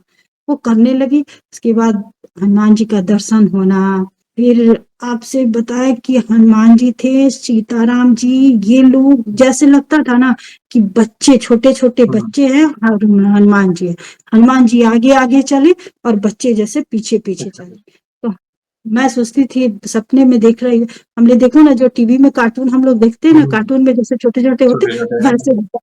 वो करने लगी। उसके बाद हनुमान जी का दर्शन होना, फिर आपसे बताया कि हनुमान जी थे, सीताराम जी, ये लोग जैसे लगता था ना कि बच्चे छोटे छोटे बच्चे हैं और हनुमान जी है। हनुमान जी आगे आगे चले और बच्चे जैसे पीछे पीछे चले। तो मैं सोचती थी सपने में देख रही, हमने देखो ना जो टीवी में कार्टून हम लोग देखते हैं ना, कार्टून में जैसे छोटे छोटे होते छोटे छोटे हैं। वैसे।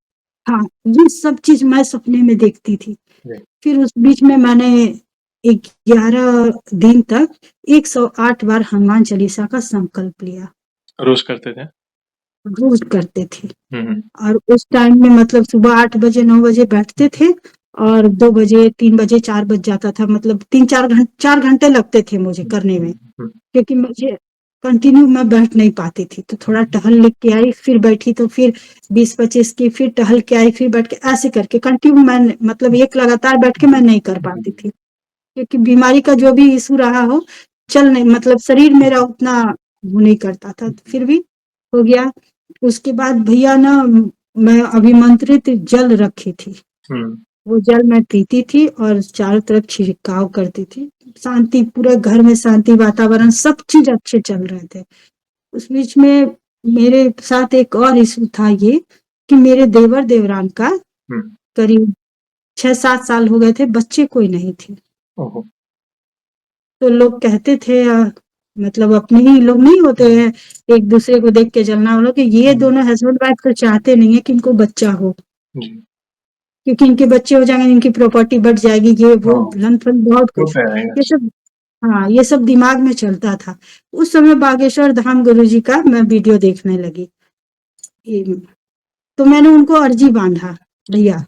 हाँ, ये सब चीज मैं सपने में देखती थी। जी। फिर उस बीच में मैंने 11 दिन तक 108 बार हनुमान चालीसा का संकल्प लिया। रोज करते थे। रोज करते थे। हम्म। और उस टाइम में मतलब सुबह 8 बजे 9 बजे बैठते थे और 2 बजे 3 बजे 4 बज जाता था। मतलब 4 घंटे लगते थे मुझे करने में, क्योंकि मुझे कंटिन्यू मैं बैठ नहीं पाती थी। तो थोड़ा टहल लिख के आई, फिर बैठी, तो फिर 20-25 की, फिर टहल के आई, फिर बैठ के, ऐसे करके कंटिन्यू मैं मतलब एक लगातार बैठ के मैं नहीं कर पाती थी, क्योंकि बीमारी का जो भी इशू रहा हो, चल नहीं मतलब शरीर मेरा उतना वो नहीं करता था। तो फिर भी हो गया। उसके बाद भैया ना, मैं अभिमंत्रित जल रखी थी, वो जल मैं पीती थी और चारों तरफ छिड़काव करती थी। शांति, पूरे घर में शांति, वातावरण, सब चीज अच्छे चल रहे थे। उस बीच में मेरे साथ एक और इशू था ये, कि मेरे देवर देवरान का करीब 6-7 साल हो गए थे, बच्चे कोई नहीं थे। ओहो। तो लोग कहते थे मतलब अपने ही लोग नहीं होते हैं, एक दूसरे को देख के जलना वालों, कि ये दोनों हस्बैंड वाइफ तो चाहते नहीं है कि इनको बच्चा हो, जी। क्योंकि इनके बच्चे हो जाएंगे, इनकी प्रॉपर्टी बढ़ जाएगी, ये वो हाँ, लन फन बहुत कुछ, होता है ये सब। हाँ, ये सब दिमाग में चलता था। उस समय बागेश्वर धाम गुरुजी का मैं वीडियो देखने लगी। तो मैंने उनको अर्जी बांधा भैया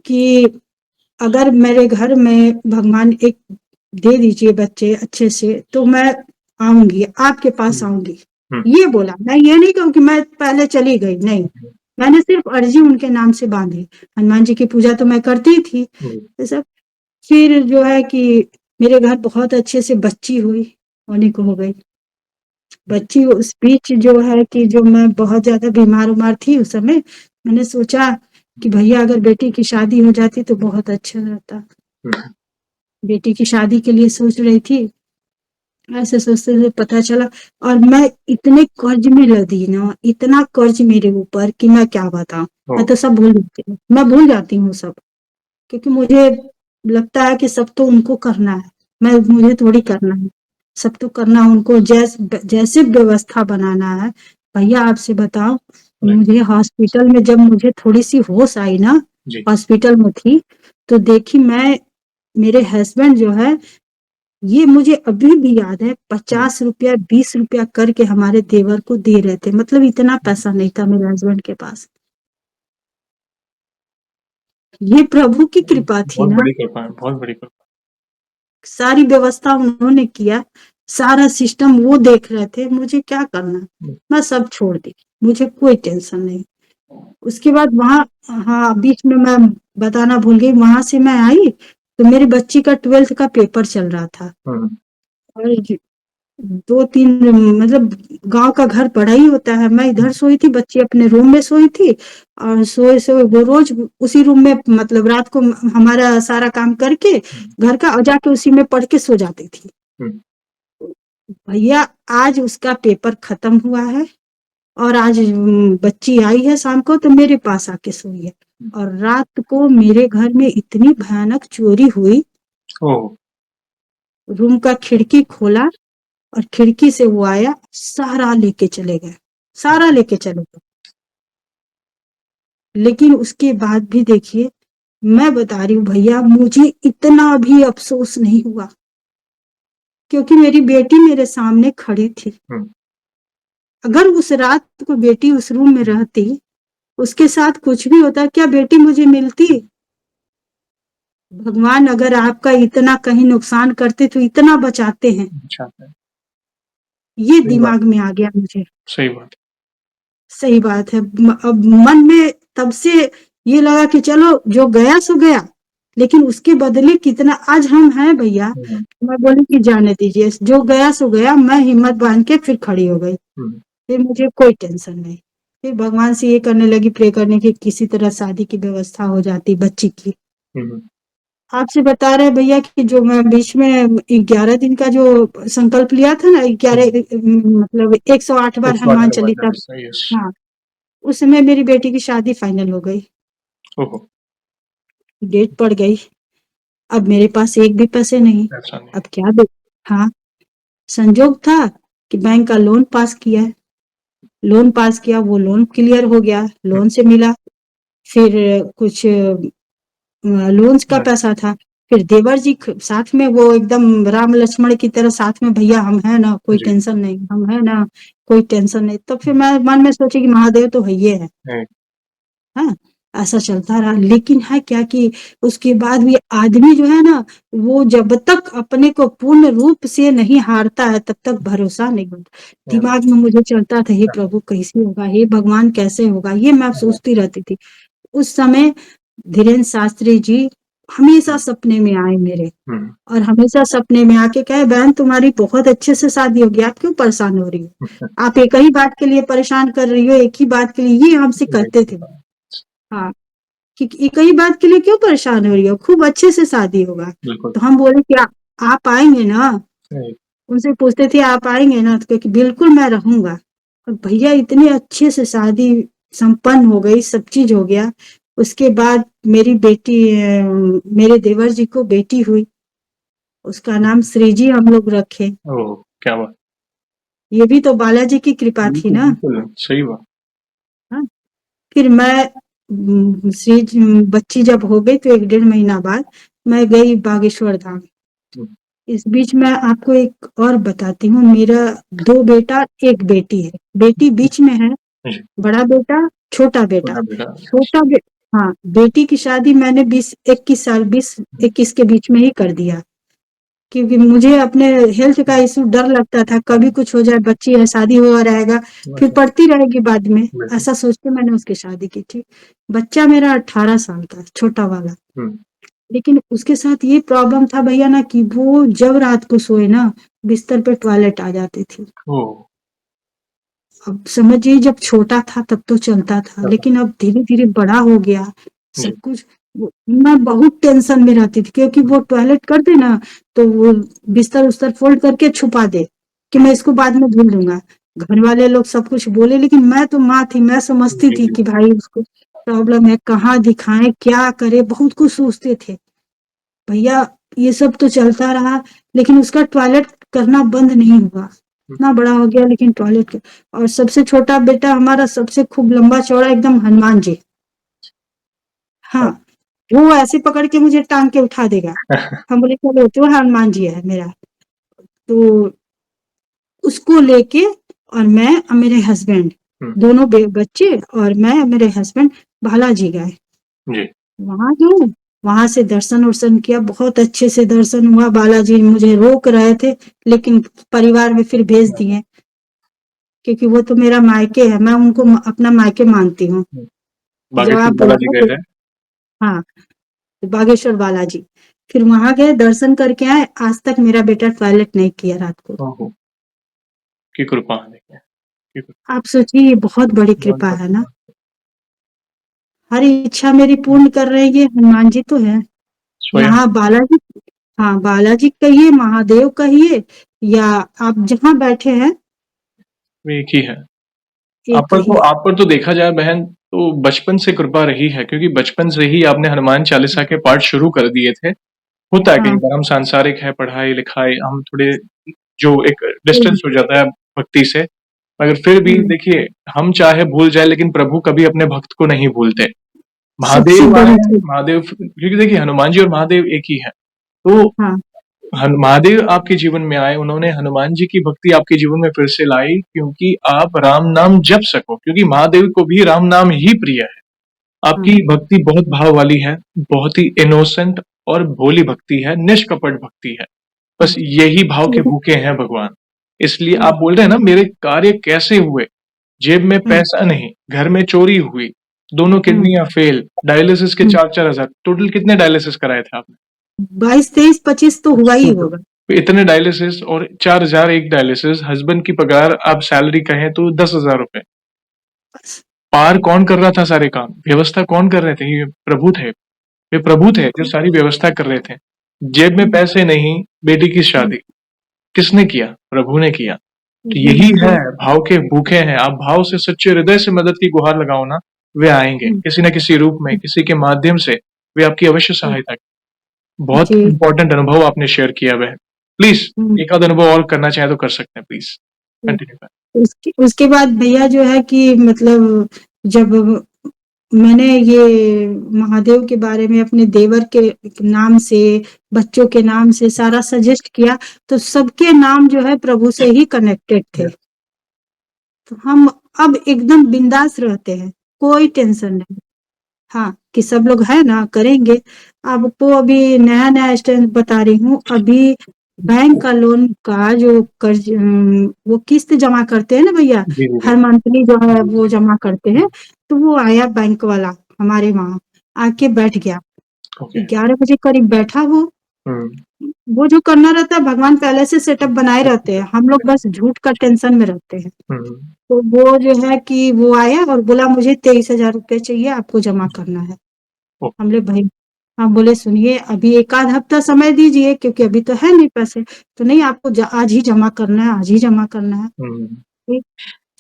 कि अगर मेरे घर में भगवान एक दे दीजिए बच्चे अच्छे से, तो मैं आऊंगी, आपके पास आऊंगी। ये बोला, मैं ये नहीं कहूँ कि मैं पहले चली गई, नहीं, मैंने सिर्फ अर्जी उनके नाम से बांधी। हनुमान जी की पूजा तो मैं करती थी ये सब। फिर जो है कि मेरे घर बहुत अच्छे से बच्ची हुई, होने को हो गई बच्ची। उस बीच जो है कि जो मैं बहुत ज्यादा बीमार उमार थी उस समय, मैंने सोचा कि भैया अगर बेटी की शादी हो जाती तो बहुत अच्छा रहता। बेटी की शादी के लिए सोच रही थी, ऐसे सोचते हुए पता चला, और मैं इतने कर्ज में लदी ना, इतना कर्ज मेरे ऊपर कि मैं क्या बताऊं। मैं तो सब भूल जाती हूँ, मैं भूल जाती हूँ सब, क्योंकि मुझे लगता है कि सब तो उनको करना है, मुझे थोड़ी करना है। सब तो करना उनको, जैसे व्यवस्था बनाना है। भैया आपसे बताओ, मुझे हॉस्पिटल में जब मुझे थोड़ी सी होश आई ना, हॉस्पिटल में थी, तो देखी मैं, मेरे हस्बैंड जो है, ये मुझे अभी भी याद है, 50 रुपया 20 रुपया करके हमारे देवर को दे रहे थे। मतलब इतना पैसा नहीं था मेरे हस्बैंड के पास। ये प्रभु की कृपा थी बहुत ना, बड़ी कृपा है, बहुत बड़ी कृपा। सारी व्यवस्था उन्होंने किया, सारा सिस्टम वो देख रहे थे, मुझे क्या करना, मैं सब छोड़ दी, मुझे कोई टेंशन नहीं। उसके बाद वहां, हाँ बीच में मैं बताना भूल गई, वहां से मैं आई तो मेरी बच्ची का 12th का पेपर चल रहा था। और 2-3 मतलब गाँव का घर बड़ा ही होता है। मैं इधर सोई थी, बच्ची अपने रूम में सोई थी और सोए-सोए वो रोज़ उसी रूम में मतलब रात को हमारा सारा काम करके घर का और जाके उसी में पढ़ के सो जाती थी। भैया आज उसका पेपर खत्म हुआ है और आज बच्ची आई है शाम को तो मेरे पास आके सोई है और रात को मेरे घर में इतनी भयानक चोरी हुई। ओह! रूम का खिड़की खोला और खिड़की से वो आया, सारा लेके चले गए, सारा लेके चले गए। लेकिन उसके बाद भी देखिए, मैं बता रही हूँ भैया, मुझे इतना भी अफ़सोस नहीं हुआ, क्योंकि मेरी बेटी मेरे सामने खड़ी थी। अगर उस रात को बेटी उस रूम में रहती, उसके साथ कुछ भी होता, क्या बेटी मुझे मिलती? भगवान अगर आपका इतना कहीं नुकसान करते तो इतना बचाते हैं, अच्छा है। ये सही बात, दिमाग में आ गया मुझे। सही बात। सही बात है। अब मन में तब से ये लगा कि चलो जो गया सो गया, लेकिन उसके बदले कितना आज हम हैं भैया। हुँ, मैं बोली कि जाने दीजिए, जो गया सो गया। मैं हिम्मत बांध के फिर खड़ी हो गई। हुँ, फिर मुझे कोई टेंशन नहीं। फिर भगवान से ये करने लगी, प्रे करने की किसी तरह शादी की व्यवस्था हो जाती बच्ची की। हुँ, आपसे बता रहे भैया कि जो मैं बीच में 11 दिन का जो संकल्प लिया था ना, 11 हुँ। मतलब 108 बार 108 हनुमान हनुमान चालीसा। चालीसा, यस। हाँ, उस समय मेरी बेटी की शादी फाइनल हो गई, ओहो! डेट पड़ गई। अब मेरे पास एक भी पैसे नहीं। ऐसा नहीं। अब क्या दे। हाँ, संजोग था कि बैंक का लोन पास किया है। लोन पास किया, वो लोन क्लियर हो गया, हुँ, लोन से मिला। फिर कुछ लोन्स का राइट, पैसा था। फिर देवर जी साथ में, वो एकदम राम लक्ष्मण की तरह साथ में, भैया हम है ना, कोई जी। टेंशन नहीं, हम है ना, कोई टेंशन नहीं। तो फिर हुँ, मैं मन में सोची कि महादेव तो है ही है। है, हाँ, ऐसा चलता रहा। लेकिन है क्या कि उसके बाद भी आदमी जो है ना, वो जब तक अपने को पूर्ण रूप से नहीं हारता है तब तक भरोसा नहीं होता। है, दिमाग में मुझे चलता था, हे प्रभु कैसे होगा, हे भगवान कैसे होगा, ये मैं सोचती रहती थी। उस समय धीरेन्द्र शास्त्री जी हमेशा सपने में आए मेरे, हुँ, और हमेशा सपने में आके कहे, बहन तुम्हारी बहुत अच्छे से शादी होगी, आप क्यों परेशान हो रही हो? आप एक ही बात के लिए परेशान कर रही हो, एक ही बात के लिए। ये हमसे कहते थे। हाँ, कि एक ही बात के लिए क्यों परेशान हो रही हो, खूब अच्छे से शादी होगा। बिल्कुल, तो हम बोले कि आप आएंगे ना? राइट, उनसे पूछते थे आप आएंगे ना, तो कहे कि बिल्कुल मैं रहूंगा। और भैया इतने अच्छे से शादी संपन्न हो गई, सब चीज हो गया। उसके बाद मेरी बेटी मेरे देवर जी को बेटी हुई, उसका नाम सृजी हम लोग रखे। ओह! क्या बात! ये भी तो बालाजी की कृपा थी बिल्कुल, ना। बिल्कुल, सही बात। हाँ? फिर मैं बच्ची जब हो गई तो 1 डेढ़ महीना बाद मैं गई बागेश्वर धाम। हुँ, इस बीच में आपको एक और बताती हूँ, मेरा 2 बेटा 1 बेटी है। बेटी बीच में है, जी, बड़ा बेटा, छोटा बेटा। छोटा बेटा, छोटा बे हाँ, बेटी की शादी मैंने 20-21 साल 20-21 के बीच में ही कर दिया। क्योंकि मुझे अपने हेल्थ का इश्यू डर लगता था, कभी कुछ हो जाए, बच्ची है, शादी हुआ रहेगा, फिर अच्छा, पढ़ती रहेगी बाद में। बिल्कुल, ऐसा सोच के मैंने उसकी शादी की थी। बच्चा मेरा 18 साल का, छोटा वाला। हुँ, लेकिन उसके साथ ये प्रॉब्लम था भैया ना कि वो जब रात को सोए ना, बिस्तर पे टॉयलेट आ जाती थी। ओह! अब समझिए जब छोटा था तब तो चलता था, क्या बात! लेकिन अब धीरे-धीरे बड़ा हो गया, जी, सब कुछ। मैं बहुत टेंशन में रहती थी, क्योंकि वो टॉयलेट कर दे ना, तो वो बिस्तर-उस्तर फ़ोल्ड करके छुपा दे कि मैं इसको बाद में धुल लूँगा। घर वाले लोग सब कुछ बोले, लेकिन मैं तो माँ थी, मैं समझती जी, थी जी, कि भाई उसको प्रॉब्लम है, कहाँ दिखाएँ, क्या करें, बहुत कुछ सोचते थे। भैया ये सब तो चलता रहा, लेकिन उसका टॉयलेट करना बंद नहीं हुआ। हुँ, इतना बड़ा हो गया लेकिन टॉयलेट के। और सबसे छोटा बेटा हमारा सबसे खूब लंबा चौड़ा एकदम हनुमान जी। हाँ, वो ऐसे पकड़ के मुझे टांग के उठा देगा। हम बोले चलो तो हनुमान जी है मेरा। तो उसको लेके और मैं और मेरे हस्बैंड, हुँ, दोनों बच्चे और मैं और मेरे हस्बैंड बालाजी गए। जी, वहाँ गए, वहाँ से दर्शन-वर्शन किया, बहुत अच्छे से दर्शन हुआ। बालाजी मुझे रोक रहे थे, लेकिन परिवार में फिर भेज दिए, क्योंकि वो तो मेरा मायके है, मैं उनको अपना मायके मानती हूँ। हुँ, जब बागेश्वर आप बालाजी गए बुलाओगे। थे? हाँ, बागेश्वर बालाजी। फिर वहाँ गए, दर्शन करके आए, आज तक मेरा बेटा टॉयलेट नहीं किया रात को। ओहो! की कृपा है देखिए, की कृपा, आप सोचिए ये बहुत बड़ी बहुत कृपा है बड़ी ना। बात है। हर इच्छा मेरी पूर्ण कर रहे हैं ये हनुमान जी तो है। स्वयं यहाँ बालाजी, हाँ बालाजी कहिए, महादेव कहिए, या आप जहाँ बैठे हैं वे एक ही है। एक ही है। आप पर तो देखा जाए बहन, तो बचपन से कृपा रही है, क्योंकि बचपन से ही आपने हनुमान चालीसा के पाठ शुरू कर दिए थे। होता है कई हाँ, बार हम सांसारिक है, पढ़ाई-लिखाई, हम थोड़े जो एक हम्म, डिस्टेंस हो जाता है भक्ति से, मगर फिर भी देखिए, हम चाहे भूल जाएँ लेकिन प्रभु कभी अपने भक्त को नहीं भूलते। सबसे महादेव आए, बड़ी चीज। महादेव क्योंकि देखिए हनुमान जी और महादेव एक ही हैं। तो हाँ, महादेव आपके जीवन में आए, उन्होंने हनुमान जी की भक्ति आपके जीवन में फिर से लाई, क्योंकि आप राम नाम जप सको, क्योंकि महादेव को भी राम नाम ही प्रिय है। आपकी हाँ, भक्ति बहुत भाव वाली है, बहुत ही इनोसेंट और भोली भक्ति है, निष्कपट भक्ति है। हाँ, बस यही भाव के चलो, भूखे हैं भगवान। इसलिए हम्म, आप बोल रहे हैं ना, मेरे कार्य कैसे हुए? जेब में हम्म, पैसा नहीं, घर में चोरी हुई, दोनों हम्म, किडनियाँ फेल, डायलिसिस के हम्म। 4-4 हज़ार, टोटल कितने डायलिसिस कराए थे आपने? 22, 23, 25 तो हुआ ही सोचो, होगा। इतने डायलिसिस और 4,000 एक डायलिसिस, हस्बैंड की पगार आप सैलरी कहें तो 10,000 रुपए। बस, पार कौन कर रहा था सारे काम? व्यवस्था कौन कर रहे थे? ये प्रभु थे। वे प्रभु थे जो बिल्कुल। सारी व्यवस्था कर रहे थे। जेब में हम्म, पैसे नहीं, बेटी की हम्म, शादी। किसने किया? प्रभु ने किया। तो यही है, बिल्कुल। भाव के भूखे हैं। आप भाव से सच्चे हृदय से मदद की गुहार लगाओ ना, वे आएँगे। हम्म, किसी न किसी रूप में, किसी के माध्यम से वे आपकी अवश्य हम्म, सहायता। बहुत जी। इम्पोर्टेंट अनुभव आपने शेयर किया वह। प्लीज़ हम्म, एक आध अनुभव और करना चाहें तो कर सकते हैं प्लीज़। हम्म। कंटिन्यू करें। उसके बाद भैया जो है कि मतलब जब मैंने ये महादेव के बारे में अपने देवर के नाम से, बच्चों के नाम से सारा सजेस्ट किया, तो सबके नाम जो है प्रभु से ही कनेक्टेड थे। यस। तो हम अब एकदम बिंदास रहते हैं, कोई टेंशन नहीं। हाँ, कि सब लोग है ना करेंगे। आपको अभी नया नया स्टेप बता रही हूँ। अभी बैंक का लोन का जो कर्ज, वो किस्त जमा करते हैं ना भैया, जी, जी, जी। हर मंथली जो है जी, वो जमा करते हैं। तो वो आया बैंक वाला हमारे वहां, आके बैठ गया। ओके। 11 बजे करीब बैठा हुँ। वो जो करना रहता है भगवान पहले से सेटअप बनाए रहते हैं, हम लोग बस झूठ का टेंशन में रहते हैं। हुँ, तो वो जो है कि वो आया और बोला मुझे 23,000 रुपये चाहिए, आपको जमा करना है। ओके। हमने भाई, हाँ बोले सुनिए अभी एक आध हफ्ता समय दीजिए, क्योंकि अभी तो है नहीं पैसे। तो नहीं, आपको आज ही जमा करना है, आज ही जमा करना है। हुँ, ठीक।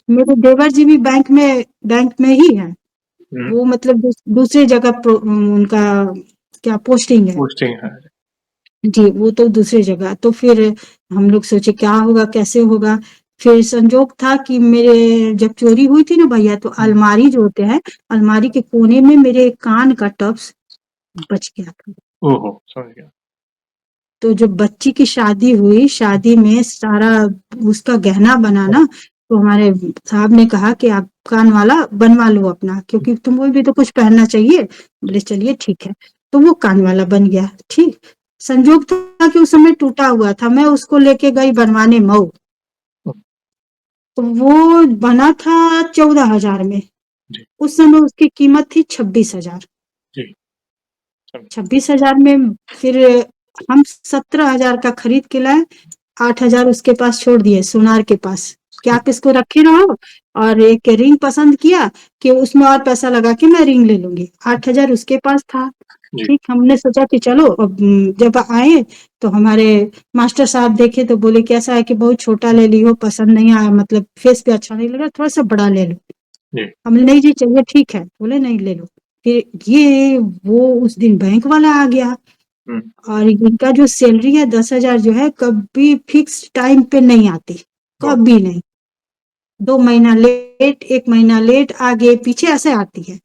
मेरे देवर जी भी बैंक में ही है। हुँ। वो मतलब दूसरी जगह उनका क्या पोस्टिंग है। पोस्टिंग है। जी, वो तो दूसरी जगह। तो फिर हम लोग सोचे क्या होगा, कैसे होगा। फिर संजोग था कि मेरे जब चोरी हुई थी ना भैया, तो हुँ। अलमारी जो होते हैं, अलमारी के कोने में मेरे कान का टप्स बच गया था। ओहो! समझ गया। तो जब बच्ची की शादी हुई, शादी में सारा उसका गहना बना हुँ, ना, तो हमारे साहब ने कहा कि आप कान वाला बनवा लो अपना, क्योंकि तुमको भी तो कुछ पहनना चाहिए। बोले चलिए ठीक है। तो वो कान वाला बन गया। ठीक। संजोग था कि उस समय टूटा हुआ था, मैं उसको लेके गई बनवाने मऊ। हुँ। तो वो बना था 14,000 में। जी, उस समय उसकी कीमत थी 26,000। जी, समझ 26,000 में फिर हम 17,000 का खरीद के लाए। 8,000 उसके पास छोड़ दिए, सोनार के पास, कि आप इसको रखे रहो। और एक रिंग पसंद किया कि उसमें और पैसा लगा के मैं रिंग ले लूंगी। 8,000 उसके पास था। जी, ठीक, हमने सोचा कि चलो अब जब आए तो हमारे मास्टर साहब देखे तो बोले कैसा है कि बहुत छोटा ले ली हो, पसंद नहीं आया, मतलब फेस पे अच्छा नहीं लगा, थोड़ा सा बड़ा ले लो। जी। हमने नहीं जी चाहिए, ठीक है, बोले नहीं ले लो। फिर ये वो उस दिन बैंक वाला आ गया। हुँ, और इनका जो सैलरी है 10,000 जो है कभी फिक्स टाइम पे नहीं आती, ओह! कभी नहीं। 2 महीना लेट, 1 महीना लेट, आगे पीछे ऐसे आती है।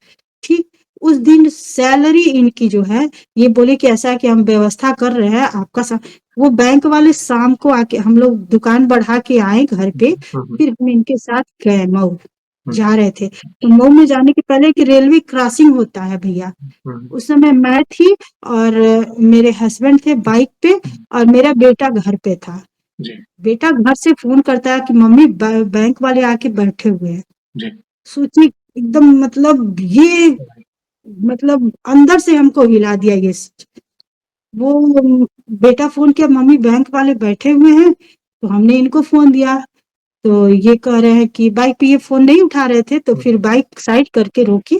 ठीक। उस दिन सैलरी इनकी जो है, ये बोले कि ऐसा है कि हम व्यवस्था कर रहे हैं आपका वो बैंक वाले शाम को आके, हम लोग दुकान बढ़ा के आए घर पे। हुँ, हुँ, फिर हम इनके साथ गए मऊ, हुँ, जा रहे थे। तो मऊ में जाने के पहले एक रेलवे क्रॉसिंग होता है भैया। हुँ, उस समय मैं थी और मेरे हस्बैंड थे बाइक पे, हुँ। और मेरा बेटा घर पे था। जी, बेटा घर से फोन करता है कि मम्मी बैंक वाले आके बैठे हुए हैं। जी। सोची एकदम, मतलब ये, मतलब अंदर से हमको हिला दिया ये वो बेटा फोन किया, मम्मी बैंक वाले बैठे हुए हैं। तो हमने इनको फोन दिया। तो ये कह रहे हैं कि बाइक पे ये फ़ोन नहीं उठा रहे थे, तो फिर बाइक साइड करके रोकी,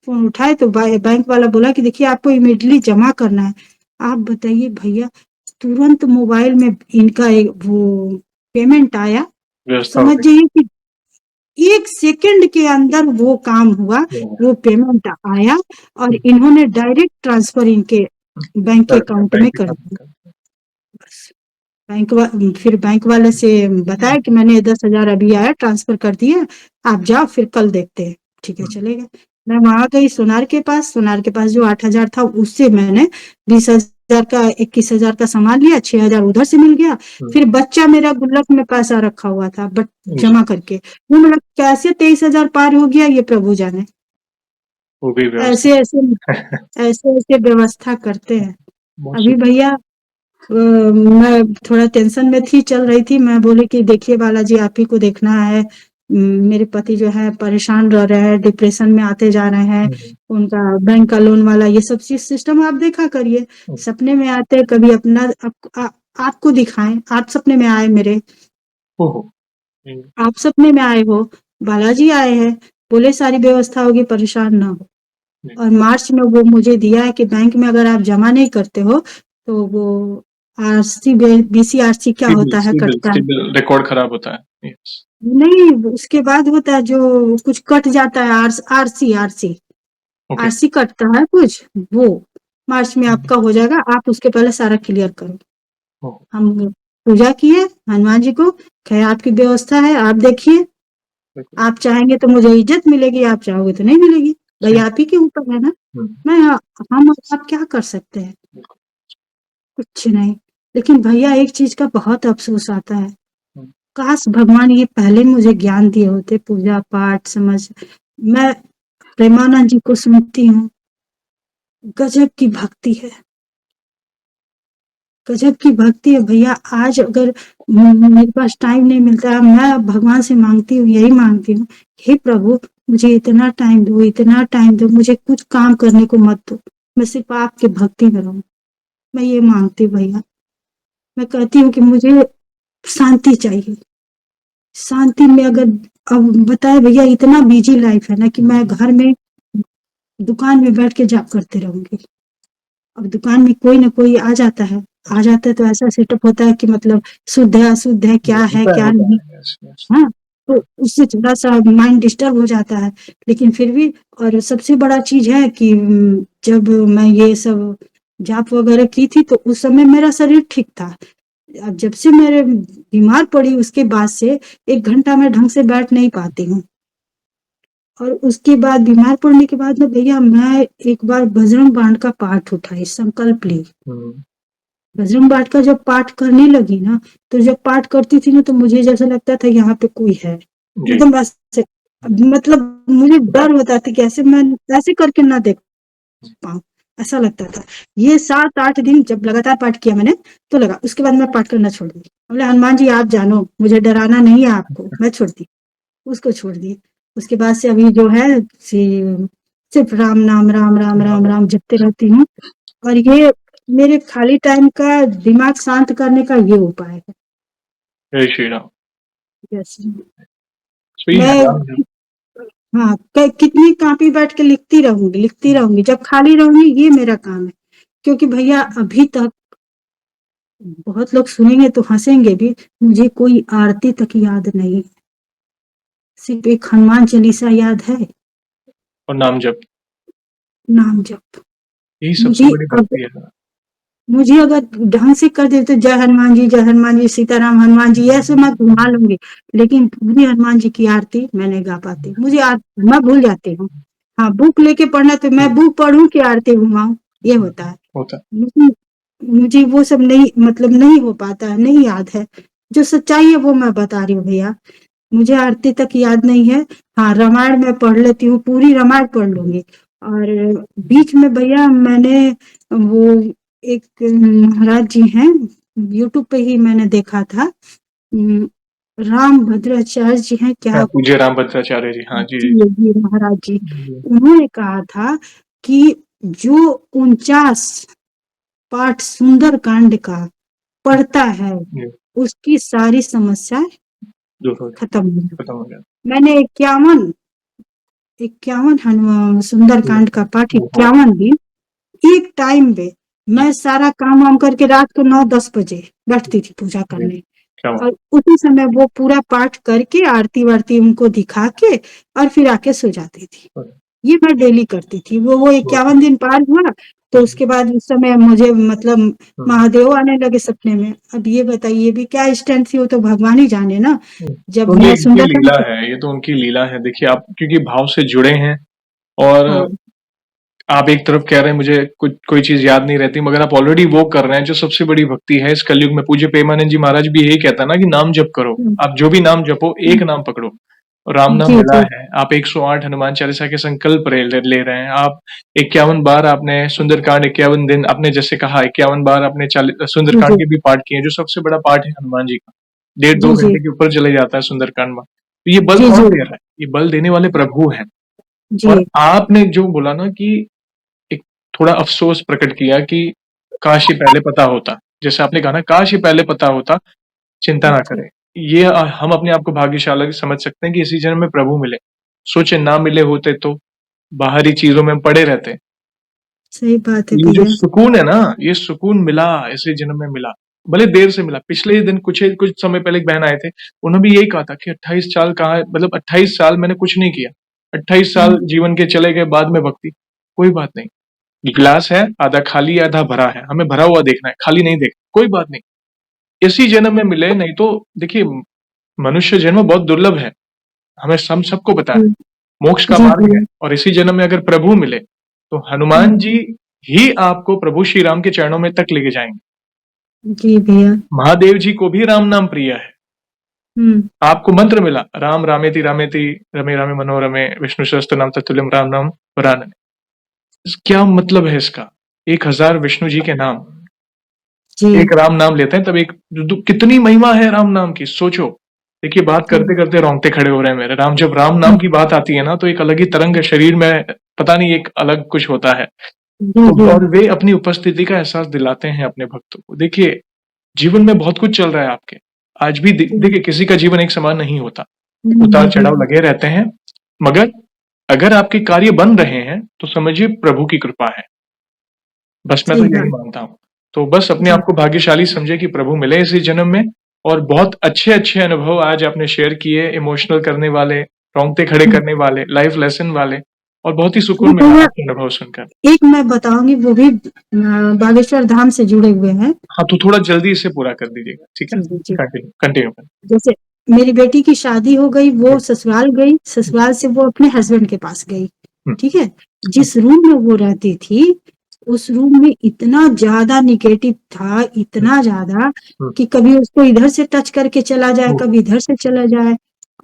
फ़ोन उठाए तो बैंक वाला बोला कि देखिए आपको इमीडिएटली जमा करना है। आप बताइए भैया, तुरंत मोबाइल में इनका एक वो पेमेंट आया, व्यवस्था हो समझ गई। जाइए कि 1 सेकंड के अंदर वो काम हुआ, हम्म, वो पेमेंट आया और इन्होंने डायरेक्ट ट्रांसफ़र इनके बैंक के कर दिया, अकाउंट में बैंक कर अकाउंट दिया। कर दिया। बस फिर बैंक वाले से बताया कि मैंने 10,000 अभी आया, ट्रांसफ़र कर दिया, आप जाओ फिर कल देखते हैं। ठीक है, चले गए। मैं वहाँ गई सोनार के पास जो 8,000 था उससे मैंने 20,000 का 21,000 का सामान लिया, 6,000 उधर से मिल गया। फिर बच्चा मेरा गुल्लक में पैसा रखा हुआ था बट जी, जमा करके, वो मेरा कैसे 23,000 पार हो गया ये प्रभु जाने। वो भी ऐसे व्यवस्था। ऐसे ऐसे ऐसे व्यवस्था करते हैं। बहुत अभी सुंदर। भैया मैं थोड़ा टेंशन में थी, चल रही थी, मैं बोली कि देखिए बालाजी आप ही को देखना है। मेरे पति जो है परेशान रह रहे हैं, डिप्रेशन में आते जा रहे हैं, उनका बैंक का लोन वाला ये सब चीज सिस्टम आप देखा करिए। सपने में आते कभी अपना आपको दिखाएं, आप सपने में आए मेरे, ओहो। हम्म, आप सपने में आए हो, बालाजी आए हैं, बोले सारी व्यवस्था होगी, परेशान ना हो। और मार्च में वो मुझे दिया है कि बैंक में अगर आप जमा नहीं करते हो तो वो आरसी बीसीआरसी क्या सिबिल होता है सिबिल कटता है। सिबिल रिकॉर्ड खराब होता है। यस। नहीं, उसके बाद होता है जो कुछ कट जाता है, आरसी आरसी ओके। आरसी कटता है कुछ, वो मार्च में आपका हो जाएगा, आप उसके पहले सारा क्लियर करो। ओहो। हम पूजा किए हनुमान जी को, खैर आपकी व्यवस्था है, आप देखिए, बिल्कुल। आप चाहेंगे तो मुझे इज्जत मिलेगी, आप चाहोगे तो नहीं मिलेगी, भाई सही। आप ही के ऊपर है ना। हम्म, मैं हम और आप क्या कर सकते हैं, बिल्कुल। कुछ नहीं। लेकिन भैया एक चीज का बहुत अफसोस आता है, हम्म, काश भगवान ये पहले मुझे ज्ञान दिए होते, पूजा पाठ समझ। मैं प्रेमानंद जी को सुनती हूँ, गजब की भक्ति है, गजब की भक्ति है भैया। आज अगर मेरे पास टाइम नहीं मिलता है, मैं भगवान से मांगती हूँ, यही मांगती हूँ, हे प्रभु मुझे इतना टाइम दो, इतना टाइम दो, मुझे कुछ काम करने को मत दो, मैं सिर्फ आपके भक्ति में रहूं। मैं ये मांगती हूँ भैया। मैं कहती हूँ कि मुझे शांति चाहिए, शांति में अगर, अब बताए भैया इतना बिजी लाइफ है ना कि मैं घर में दुकान में बैठ के जाप करते रहूंगी। अब दुकान में कोई ना कोई आ जाता है, आ जाता है तो ऐसा सेटअप होता है कि मतलब शुद्ध है अशुद्ध है, क्या है होता है क्या होता नहीं। है। Yes yes. हाँ, तो उससे थोड़ा सा माइंड डिस्टर्ब हो जाता है, लेकिन फिर भी। और सबसे बड़ा चीज है कि जब मैं ये सब जाप वगैरह की थी तो उस समय मेरा शरीर ठीक था। अब जब से मेरे बीमार पड़ी उसके बाद से 1 घंटा में ढंग से बैठ नहीं पाती हूँ। और उसके बाद बीमार पड़ने के बाद ना भैया मैं एक बार बजरंग बाण का पाठ उठाई, संकल्प ली। हम्म, बजरंग बाण का जब पाठ करने लगी ना, तो जब पाठ करती थी ना तो मुझे जैसा लगता था यहाँ पे कोई है, जी। एकदम ऐसे। मतलब मुझे डर होता था कि ऐसे मैं ऐसे करके ना देख पाऊं, ऐसा लगता था। ये 7-8 दिन जब लगातार पाठ किया मैंने, तो लगा, उसके बाद मैं पाठ करना छोड़ दी, बोले हनुमान जी आप जानो, मुझे डराना नहीं है आपको, मैं छोड़ दी, उसको छोड़ दी। उसके बाद से अभी जो है सिर्फ राम नाम, राम राम राम राम जपते रहती हूँ। और ये मेरे खाली टाइम का दिमाग शांत करने का ये उपाय है। जय श्री राम। यस। सही है मैं राम जी। हाँ कितनी कॉपी बैठ के लिखती रहूंगी, लिखती रहूंगी, जब खाली रहूंगी ये मेरा काम है। क्योंकि भैया अभी तक बहुत लोग सुनेंगे तो हंसेंगे भी, मुझे कोई आरती तक याद नहीं, सिर्फ एक हनुमान चालीसा याद है, और नाम जप। नाम जप। यही सबसे मुझे बड़ी अब भक्ति है। मुझे अगर ढंग से कर देते, जय हनुमान जी, जय हनुमान जी, सीताराम हनुमान जी, ऐसे मैं घुमा लूंगी, लेकिन पूरी हनुमान जी की आरती मैं नहीं गा पाती, मुझे मैं भूल जाती हूँ। हाँ, बुक लेके पढ़ना तो मैं बुक पढ़ूं कि आरती घुमाऊं, ये होता है। होता है। लेकिन मुझे वो सब नहीं, मतलब नहीं हो पाता है, नहीं याद है। जो सच्चाई है वो मैं बता रही हूँ भैया, मुझे आरती तक याद नहीं है। हाँ, रामायण मैं पढ़ लेती हूँ, पूरी रामायण पढ़ लूंगी। और बीच में भैया मैंने वो एक महाराज जी हैं, यूट्यूब पे ही मैंने देखा था, राम भद्राचार्य जी हैं हाँ, क्या, पूज्य राम भद्राचार्य जी। हाँ जी। जी महाराज जी, जी। उन्होंने कहा था कि जो 49 पाठ सुंदर कांड का पढ़ता है जी। उसकी सारी समस्या दूर हो गया, खत्म हो गया। खत्म हो गया। मैंने 51 हनुमान सुंदरकांड का पाठ ओहो! 51 दिन एक टाइम पे मैं सारा काम वाम करके रात को 9-10 बजे बैठती थी पूजा जी, करने, क्या बात! और उसी समय वो पूरा पाठ करके आरती वारती उनको दिखा के और फिर आके सो जाती थी। ये मैं डेली करती थी। वो 51 दिन पार हुआ तो उसके बाद उस समय मुझे मतलब महादेव आने लगे सपने में। अब ये बताइए भी क्या स्टैंड थी, वो तो भगवान ही जाने ना। जब तो ये मैं इनकी सुंदरकांड लीला है, ये तो उनकी लीला है। देखिए आप क्योंकि भाव से जुड़े हैं और हाँ, आप एक तरफ कह रहे हैं मुझे कुछ कोई चीज़ याद नहीं रहती, मगर आप ऑलरेडी वो कर रहे हैं जो सबसे बड़ी भक्ति है इस कलयुग में। पूज्य प्रेमानंद जी महाराज भी यही कहता है ना कि नाम जप करो। हुँ, आप जो भी नाम जपो, एक नाम पकड़ो। और राम नाम जी, मिला जी, है, आप 108 हनुमान चालीसा के संकल्प ले रहे हैं। आप 51 बार आपने सुंदरकांड 51 दिन आपने जैसे कहा 51 बार आपने जी, सुंदरकांड जी, के भी पाठ किए, जो सबसे बड़ा पाठ है हनुमान जी का। डेढ़ 2 जी, जी, घंटे के ऊपर चले जाता है सुंदरकांड में। तो ये बल जी, कौन जी, दे रहा है? ये बल देने वाले प्रभु हैं। और जी, आपने जो बोला ना कि एक थोड़ा अफ़सोस प्रकट किया कि काश ये पहले पता होता। जैसे आपने कहा ना काश ये पहले पता होता, चिंता ना जी, करें। ये हम अपने आप को भाग्यशाली समझ सकते हैं कि इसी जन्म में प्रभु मिले। सोचिए ना मिले होते तो बाहरी चीज़ों में हम पड़े रहते। सही बात है ये जो भैया। सुकून है ना, ये सुकून मिला इसी जन्म में मिला। भले देर से मिला। पिछले ही दिन कुछ समय पहले एक बहन आए थे, उन्होंने भी यही कहा था कि 28 साल कहाँ है, मतलब 28 साल मैंने कुछ नहीं किया। 28 साल हुँ, जीवन के चले गए बाद में भक्ति। कोई बात नहीं। गिलास है, आधा खाली है, आधा भरा है। हमें भरा हुआ देखना है, खाली नहीं देखना। कोई बात नहीं। इसी जन्म में मिले, नहीं तो देखिए मनुष्य जन्म बहुत दुर्लभ है। हमें सबको पता है। जी, मोक्ष का जी मार्ग है भैया, और इसी जन्म में अगर प्रभु मिले, तो हुँ, हनुमान जी ही आपको प्रभु श्री राम के चरणों में तक लेके जाएँगे। जी भैया, महादेव जी को भी राम नाम प्रिय है। हुँ, आपको मंत्र मिला, राम रामेति रामेति रमे रामे मनोरमे विष्णु सहस्त्रनाम तत्तुल्यम राम नाम वरानने। क्या मतलब है इसका? 1000 विष्णु जी के नाम, जी, एक राम नाम लेते हैं तब एक कितनी महिमा है राम नाम की सोचो। देखिए बात जी, करते करते रोंगटे खड़े हो रहे हैं मेरे। जब राम नाम हुँ, की बात आती है ना तो एक अलग ही तरंग शरीर में, पता नहीं एक अलग कुछ होता है। जी, तो जी, और वे अपनी उपस्थिति का एहसास दिलाते हैं अपने भक्तों को। देखिए जीवन में बहुत कुछ चल रहा है आपके। आज भी जी, देखिए किसी का जीवन एक समान नहीं होता। नहीं है उतार चढ़ाव भैया, लगे रहते हैं, मगर अगर आपके कार्य बन रहे हैं तो समझिए प्रभु की कृपा है। बस मैं तो सही यही बात, मानता हूँ। तो बस अपने जी, आप को भाग्यशाली समझे कि प्रभु मिले इसी जन्म में। और बहुत अच्छे-अच्छे अनुभव आज आपने शेयर किए, इमोशनल करने वाले, रोंगटे खड़े हुँ, करने वाले, लाइफ लेसन वाले, और बहुत ही वो सुकून मिला भैया आपके अनुभव सुनकर। एक मैं बताऊँगी, वो भी बागेश्वर धाम से जुड़े हुए हैं। हाँ, तो थोड़ा जल्दी इसे पूरा कर दीजिएगा, ठीक है? जी, जी, जी। कंटिन्यू कंटिन्यू करें। जैसे मेरी बेटी की शादी हो गई, वो जी, ससुराल गई, जी, ससुराल से वो अपने हस्बैंड के पास गई, हुँ, ठीक है? हुँ, जिस रूम में वो रहती थी, उस रूम में इतना ज़्यादा नेगेटिव था, हुँ, इतना ज़्यादा हुँ, कि कभी उसको इधर से टच करके चला जाए, ओहो! कभी इधर से चला जाए,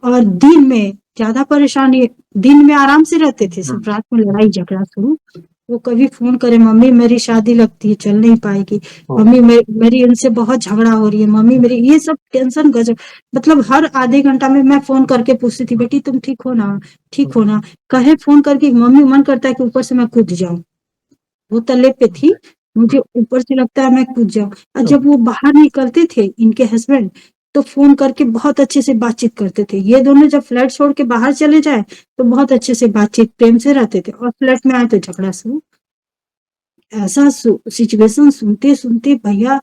और दिन में ज़्यादा परेशानी। दिन में आराम से रहते थे, हुँ, सिर्फ रात में हुँ, लड़ाई झगड़ा शुरू। वो कभी फ़ोन करे, "मम्मी मेरी शादी लगती है, चल नहीं पाएगी। ओह! मम्मी मेरी इनसे बहुत झगड़ा हो रही है, मम्मी मेरी", ये सब टेंशन गजब। मतलब हर आधे घंटा में मैं फ़ोन करके पूछती थी, "बेटी तुम ठीक हो ना? ठीक हो ना?" कहे फ़ोन करके, "मम्मी मन करता है कि ऊपर से मैं कूद जाऊँ।" वो तले पे थी, मुझे ऊपर से लगता है मैं कूद जाऊँ। और जब वो बाहर निकलते थे इनके हस्बैंड, तो फ़ोन करके बहुत अच्छे से बातचीत करते थे। ये दोनों जब फ्लैट छोड़ के बाहर चले जाएँ, तो बहुत अच्छे से बातचीत प्रेम से रहते थे, और फ्लैट में आए तो झगड़ा शुरू। ऐसा सिचुएशन सुनते-सुनते भैया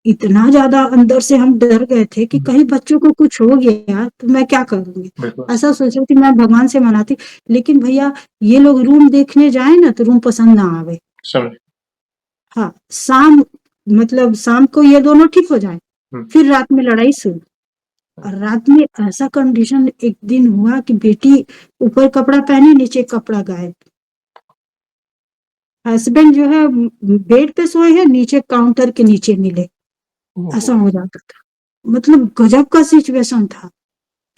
इतना ज़्यादा अंदर से हम डर गए थे कि हुँ, कहीं बच्चों को कुछ हो गया तो मैं क्या करूँगी? बिल्कुल, ऐसा सोच रही थी, मैं भगवान से मनाती। लेकिन भैया ये लोग रूम देखने जाएँ ना तो रूम पसंद ना आवे। समझ हाँ, मतलब शाम को ये दोनों ठीक हो जाएँ, हुँ, फिर रात में लड़ाई शुरू। और रात में ऐसा कंडीशन एक दिन हुआ कि बेटी ऊपर कपड़ा पहनी, नीचे कपड़ा गायब। हस्बैंड जो है बेड पे सोए हैं, नीचे काउंटर के नीचे मिले। ओहो! ऐसा हो जाता था। मतलब गजब का सिचुएशन था।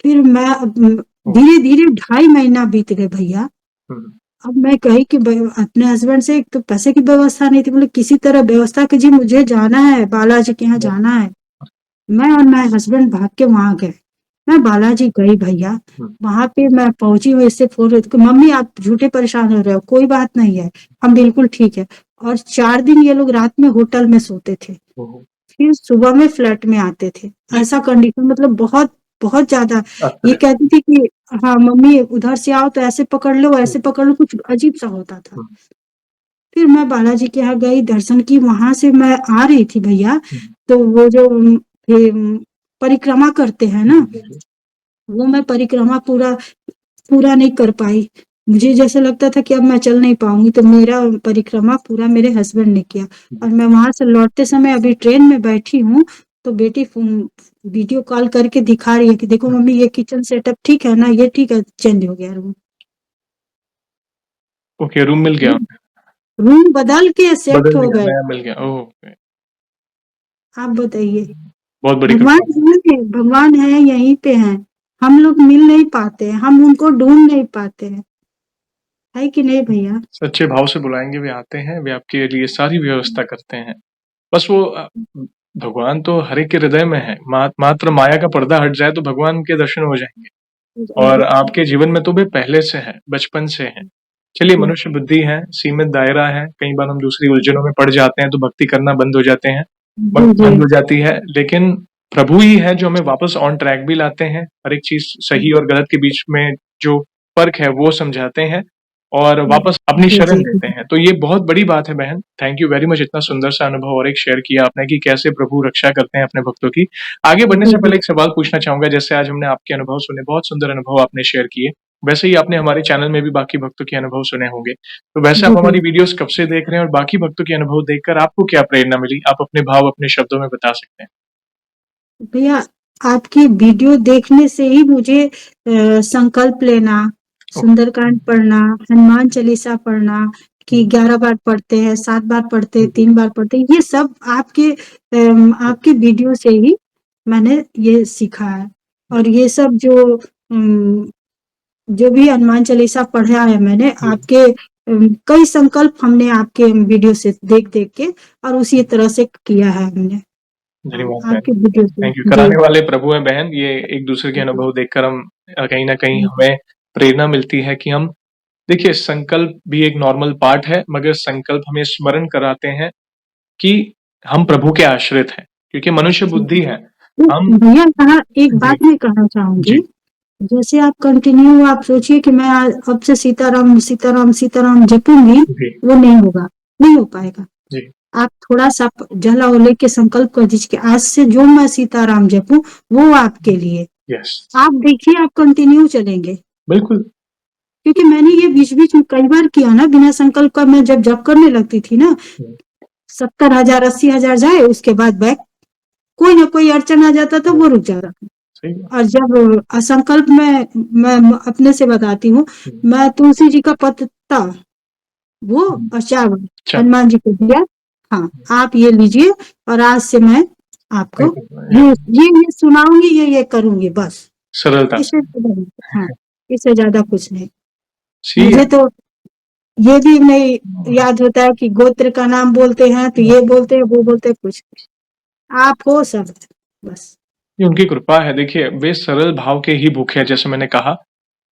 फिर मैं ओह! धीरे-धीरे 2.5 महीना बीत गए भैया। हुँ, अब मैं कही कि अपने हस्बैंड से, एक तो पैसे की व्यवस्था नहीं थी, बोले किसी तरह व्यवस्था कीजिए, मुझे जाना है, बालाजी के यहाँ हुँ, जाना है। मैं और मेरे हस्बैंड भाग के वहाँ गए। मैं बालाजी गई भैया, हुँ, वहाँ पे मैं पहुँची हूँ, इससे फ़ोन कि मम्मी आप झूठे परेशान हो रहे हो, कोई बात नहीं है, हम बिल्कुल ठीक है। और 4 दिन ये लोग रात में होटल में सोते थे, ओहो! फिर सुबह में फ्लैट में आते थे। ऐसा कंडीशन, मतलब बहुत बहुत ज्यादा। ये अच्छा। कहती थी कि हाँ मम्मी उधर से आओ तो ऐसे पकड़ लो, ऐसे पकड़ लो, कुछ अजीब सा होता था। फिर मैं बालाजी के यहाँ गई, दर्शन की, वहां से मैं आ रही थी भैया, तो वो जो ये परिक्रमा करते हैं ना, वो मैं परिक्रमा पूरा पूरा नहीं कर पाई। मुझे जैसे लगता था कि अब मैं चल नहीं पाऊंगी, तो मेरा परिक्रमा पूरा मेरे हस्बैंड ने किया। और मैं वहां से लौटते समय अभी ट्रेन में बैठी हूँ, तो बेटी वीडियो कॉल करके दिखा रही है कि देखो मम्मी ये किचन सेटअप ठीक है ना, ये ठीक है, चेंज हो गया रूम। ओके, रूम मिल गया, रूम बदल के शिफ्ट बदल हो दिया, गए। नया मिल गया। ओह! आप बताइए। बहुत बड़ी भगवान कृपा है। है, भगवान है, यहीं पे हैं। हम लोग मिल नहीं पाते हैं, हम उनको ढूंढ नहीं पाते हैं, है कि नहीं भैया? सच्चे भाव से बुलाएँगे, वे आते हैं, वे आपके लिए सारी व्यवस्था करते हैं। बस वो भगवान तो हर एक के हृदय में है। मात्र माया का पर्दा हट जाए तो भगवान के दर्शन हो जाएँगे। और आपके जीवन में तो वे पहले से हैं, बचपन से हैं। चलिए, मनुष्य बुद्धि है, सीमित दायरा है, कई बार हम दूसरी उलझनों में पड़ जाते हैं तो भक्ति करना बंद हो जाते हैं, जी जी बंद हो जाती है। लेकिन प्रभु ही है जो हमें वापस ऑन ट्रैक भी लाते हैं, हर एक चीज़ सही और गलत के बीच में जो फ़र्क है वो समझाते हैं और वापस अपनी जी शरण जी देते हैं। तो ये बहुत बड़ी बात है बहन, थैंक यू वेरी मच, इतना सुंदर सा अनुभव और एक शेयर किया आपने कि कैसे प्रभु रक्षा करते हैं अपने भक्तों की। आगे बढ़ने जी से जी पहले एक सवाल पूछना चाहूँगा, जैसे आज हमने आपके अनुभव सुने, बहुत सुंदर अनुभव आपने शेयर किए। वैसे ही आपने हमारे चैनल में भी बाकी भक्तों के अनुभव सुने होंगे। तो वैसे जी आप जी हमारी वीडियोज़ कब से देख रहे हैं और बाकी भक्तों के अनुभव देखकर आपको क्या प्रेरणा मिली? आप अपने भाव अपने शब्दों में बता सकते हैं। भैया, आपकी वीडियो देखने से ही मुझे संकल्प लेना, ओके, सुंदरकांड पढ़ना, हनुमान चालीसा पढ़ना, कि 11 बार पढ़ते हैं, 7 बार पढ़ते हैं, 3 बार पढ़ते हैं, ये सब आपके वीडियो से ही मैंने ये सीखा है। और ये सब जो भी हनुमान चालीसा पढ़ा है मैंने आपके, कई संकल्प हमने आपके वीडियो से देख देख के और उसी तरह से किया है हमने। हाँ, धन्यवाद बहन। आपके वीडियो से। Thank you. जी कराने वाले प्रभु हैं बहन, ये एक-दूसरे के अनुभव देखकर हम कहीं न कहीं जी हमें प्रेरणा मिलती है कि हम देखिए संकल्प भी एक नॉर्मल पार्ट है, मगर संकल्प हमें स्मरण कराते हैं कि हम प्रभु के आश्रित हैं, क्योंकि मनुष्य जी। बुद्धि है। तो हम भैया यहाँ एक जी, बात मैं कहना चाहूंगी। जी, जैसे आप कंटिन्यू आप सोचिए कि मैं अब से सीताराम सीताराम सीताराम जपूंगी, जी, वो नहीं होगा, नहीं हो पाएगा। जी, आप थोड़ा सा जला वो लेके संकल्प कर दीजिए कि आज से जो मैं सीताराम जपूं वो आपके लिए। यस, आप देखिए आप कंटिन्यू चलेंगे, बिल्कुल। क्योंकि मैंने ये बीच बीच में कई बार किया ना बिना संकल्प का। मैं जब जप करने लगती थी ना, हुँ, 70,000 80,000 जाए, उसके बाद बैक कोई ना कोई अड़चन आ जाता था, हुँ, वो रुक जाता था। सही बात। और जब असंकल्प में मैं अपने से बताती हूँ, हुँ, मैं तुलसी जी का पत्ता वो हुँ, और चावल अच्छा, हनुमान जी को दिया। हाँ, आप ये लीजिए और आज से मैं आपको थैंक यू। ये सुनाऊंगी, ये करूंगी बस। सरलता इससे से। ज्यादा नहीं। हाँ, इससे ज्यादा कुछ नहीं। सी है। मुझे तो ये भी नहीं याद होता है कि गोत्र का नाम बोलते हैं तो ये बोलते हैं वो बोलते हैं, कुछ आप हो सब बस। ये उनकी कृपा है। देखिए, वे सरल भाव के ही भूखे हैं, जैसे मैंने कहा।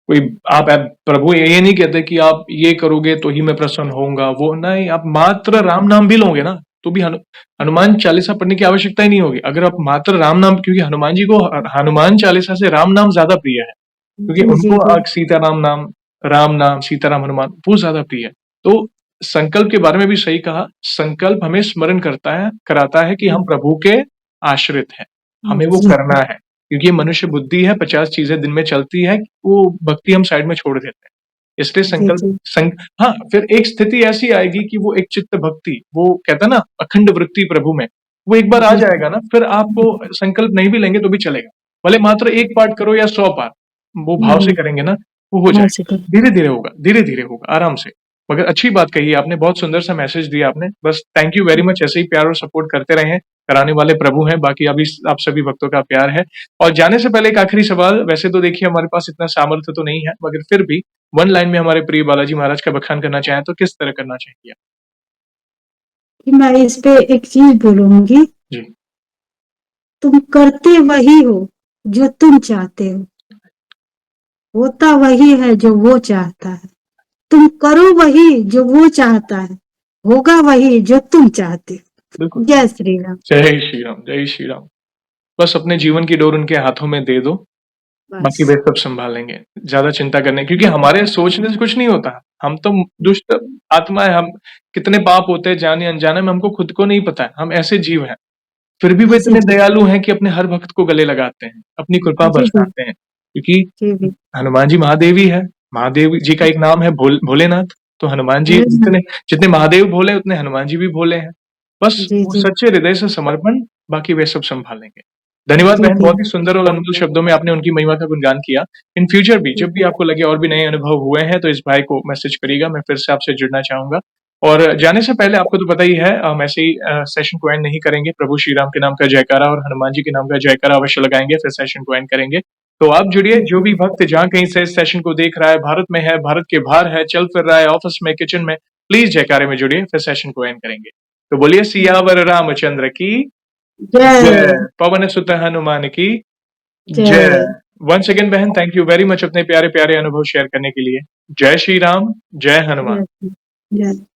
कोई आप प्रभु ये नहीं कहते कि आप ये करोगे तो ही मैं प्रसन्न होऊँगा, वो नहीं, आप मात्र राम नाम भी लोगे ना, तो भी हनुमान चालीसा पढ़ने की आवश्यकता ही नहीं होगी। अगर आप मात्र राम नाम, क्योंकि हनुमान जी को हनुमान चालीसा से राम नाम ज़्यादा प्रिय है, क्योंकि जी जी उनको जी सीताराम नाम, राम नाम, सीताराम, हनुमान वो ज़्यादा प्रिय है। तो संकल्प के बारे में भी सही कहा, संकल्प हमें स्मरण कराता है कि हम प्रभु के आश्रित हैं, हमें वो जी करना है। क्योंकि ये मनुष्य बुद्धि है, 50 चीज़ें दिन में चलती है, वो भक्ति हम साइड में छोड़ देते हैं। इसलिए जी जी हाँ, फिर एक स्थिति ऐसी आएगी कि वो एक चित्त भक्ति, वो कहते हैं ना अखंड वृत्ति प्रभु में, वो एक बार आ जी जाएगा ना, फिर आपको संकल्प नहीं भी लेंगे तो भी चलेगा। भले मात्र 1 पाठ करो या 100 पाठ, वो भाव से करेंगे ना, वो हो भाव जाएगा। से कर। धीरे-धीरे होगा, धीरे-धीरे होगा, आराम से। मगर अच्छी बात कही आपने, बहुत सुंदर सा मैसेज दिया आपने। बस थैंक यू वेरी मच, ऐसे ही प्यार और सपोर्ट करते रहें। कराने वाले प्रभु हैं, बाकी अभी आप सभी भक्तों का प्यार है। और जाने से पहले एक आखिरी सवाल, वैसे तो देखिए हमारे पास इतना सामर्थ्य तो नहीं है, मगर फिर भी वन लाइन में हमारे प्रिय बालाजी महाराज का बखान करना चाहें तो किस तरह करना चाहेंगे आप? कि मैं इस पे एक चीज बोलूंगी। जी, तुम करते वही हो जो तुम चाहते हो, होता वही है जो वो चाहता है। तुम करो वही जो वो चाहता है, होगा वही जो तुम चाहते हो। बिल्कुल। जय श्री राम। जय श्री राम, जय श्री राम। बस अपने जीवन की डोर उनके हाथों में दे दो, बाकी बस। वे सब संभाल लेंगे। ज़्यादा चिंता करने, क्योंकि हमारे सोचने से कुछ नहीं होता। हम तो दुष्ट आत्मा है, हम कितने पाप होते हैं जाने-अनजाने में हमको खुद को नहीं पता है, हम ऐसे जीव हैं। फिर भी वो ऐसे इतने जी। दयालु हैं कि अपने हर भक्त को गले लगाते हैं, अपनी कृपा जी, जी। बरसाते हैं। क्योंकि जी, जी। हनुमान जी महादेव ही है, महादेव जी का एक नाम है भोलेनाथ, तो हनुमान जी भोलेनाथ। जितने जितने महादेव भोले उतने हनुमान जी भी भोले हैं। बस जी, वो जी। सच्चे हृदय से समर्पण, बाकी वे सब सँभालेंगे। धन्यवाद जी, बहन, जी। बहुत ही सुंदर और अनमोल शब्दों में आपने उनकी महिमा का गुणगान किया। इन फ्यूचर भी जी, जब भी आपको लगे और भी नए अनुभव हुए हैं, तो इस भाई को मैसेज करिएगा, मैं फिर से आपसे जुड़ना चाहूँगा। और जाने से पहले आपको तो पता ही है, हम ऐसे ही सेशन को एंड नहीं करेंगे। प्रभु श्री राम के नाम का जयकारा और हनुमान जी के नाम का जयकारा अवश्य लगाएँगे, फिर सेशन को एंड करेंगे। तो आप जुड़िए, जो भी भक्त जहाँ कहीं से इस सेशन को देख रहा है, भारत में है, भारत के बाहर है, चल फिर रहा है, ऑफिस में, किचन में, प्लीज जयकारे में जुड़िए, फिर सेशन को एंड करेंगे। तो बोलिए सियावर रामचंद्र की जय, जय, पवन सुत हनुमान की जय। जय। वंस अगेन बहन, थैंक यू वेरी मच अपने प्यारे प्यारे अनुभव शेयर करने के लिए। जय श्री राम, जय हनुमान। जय, जय।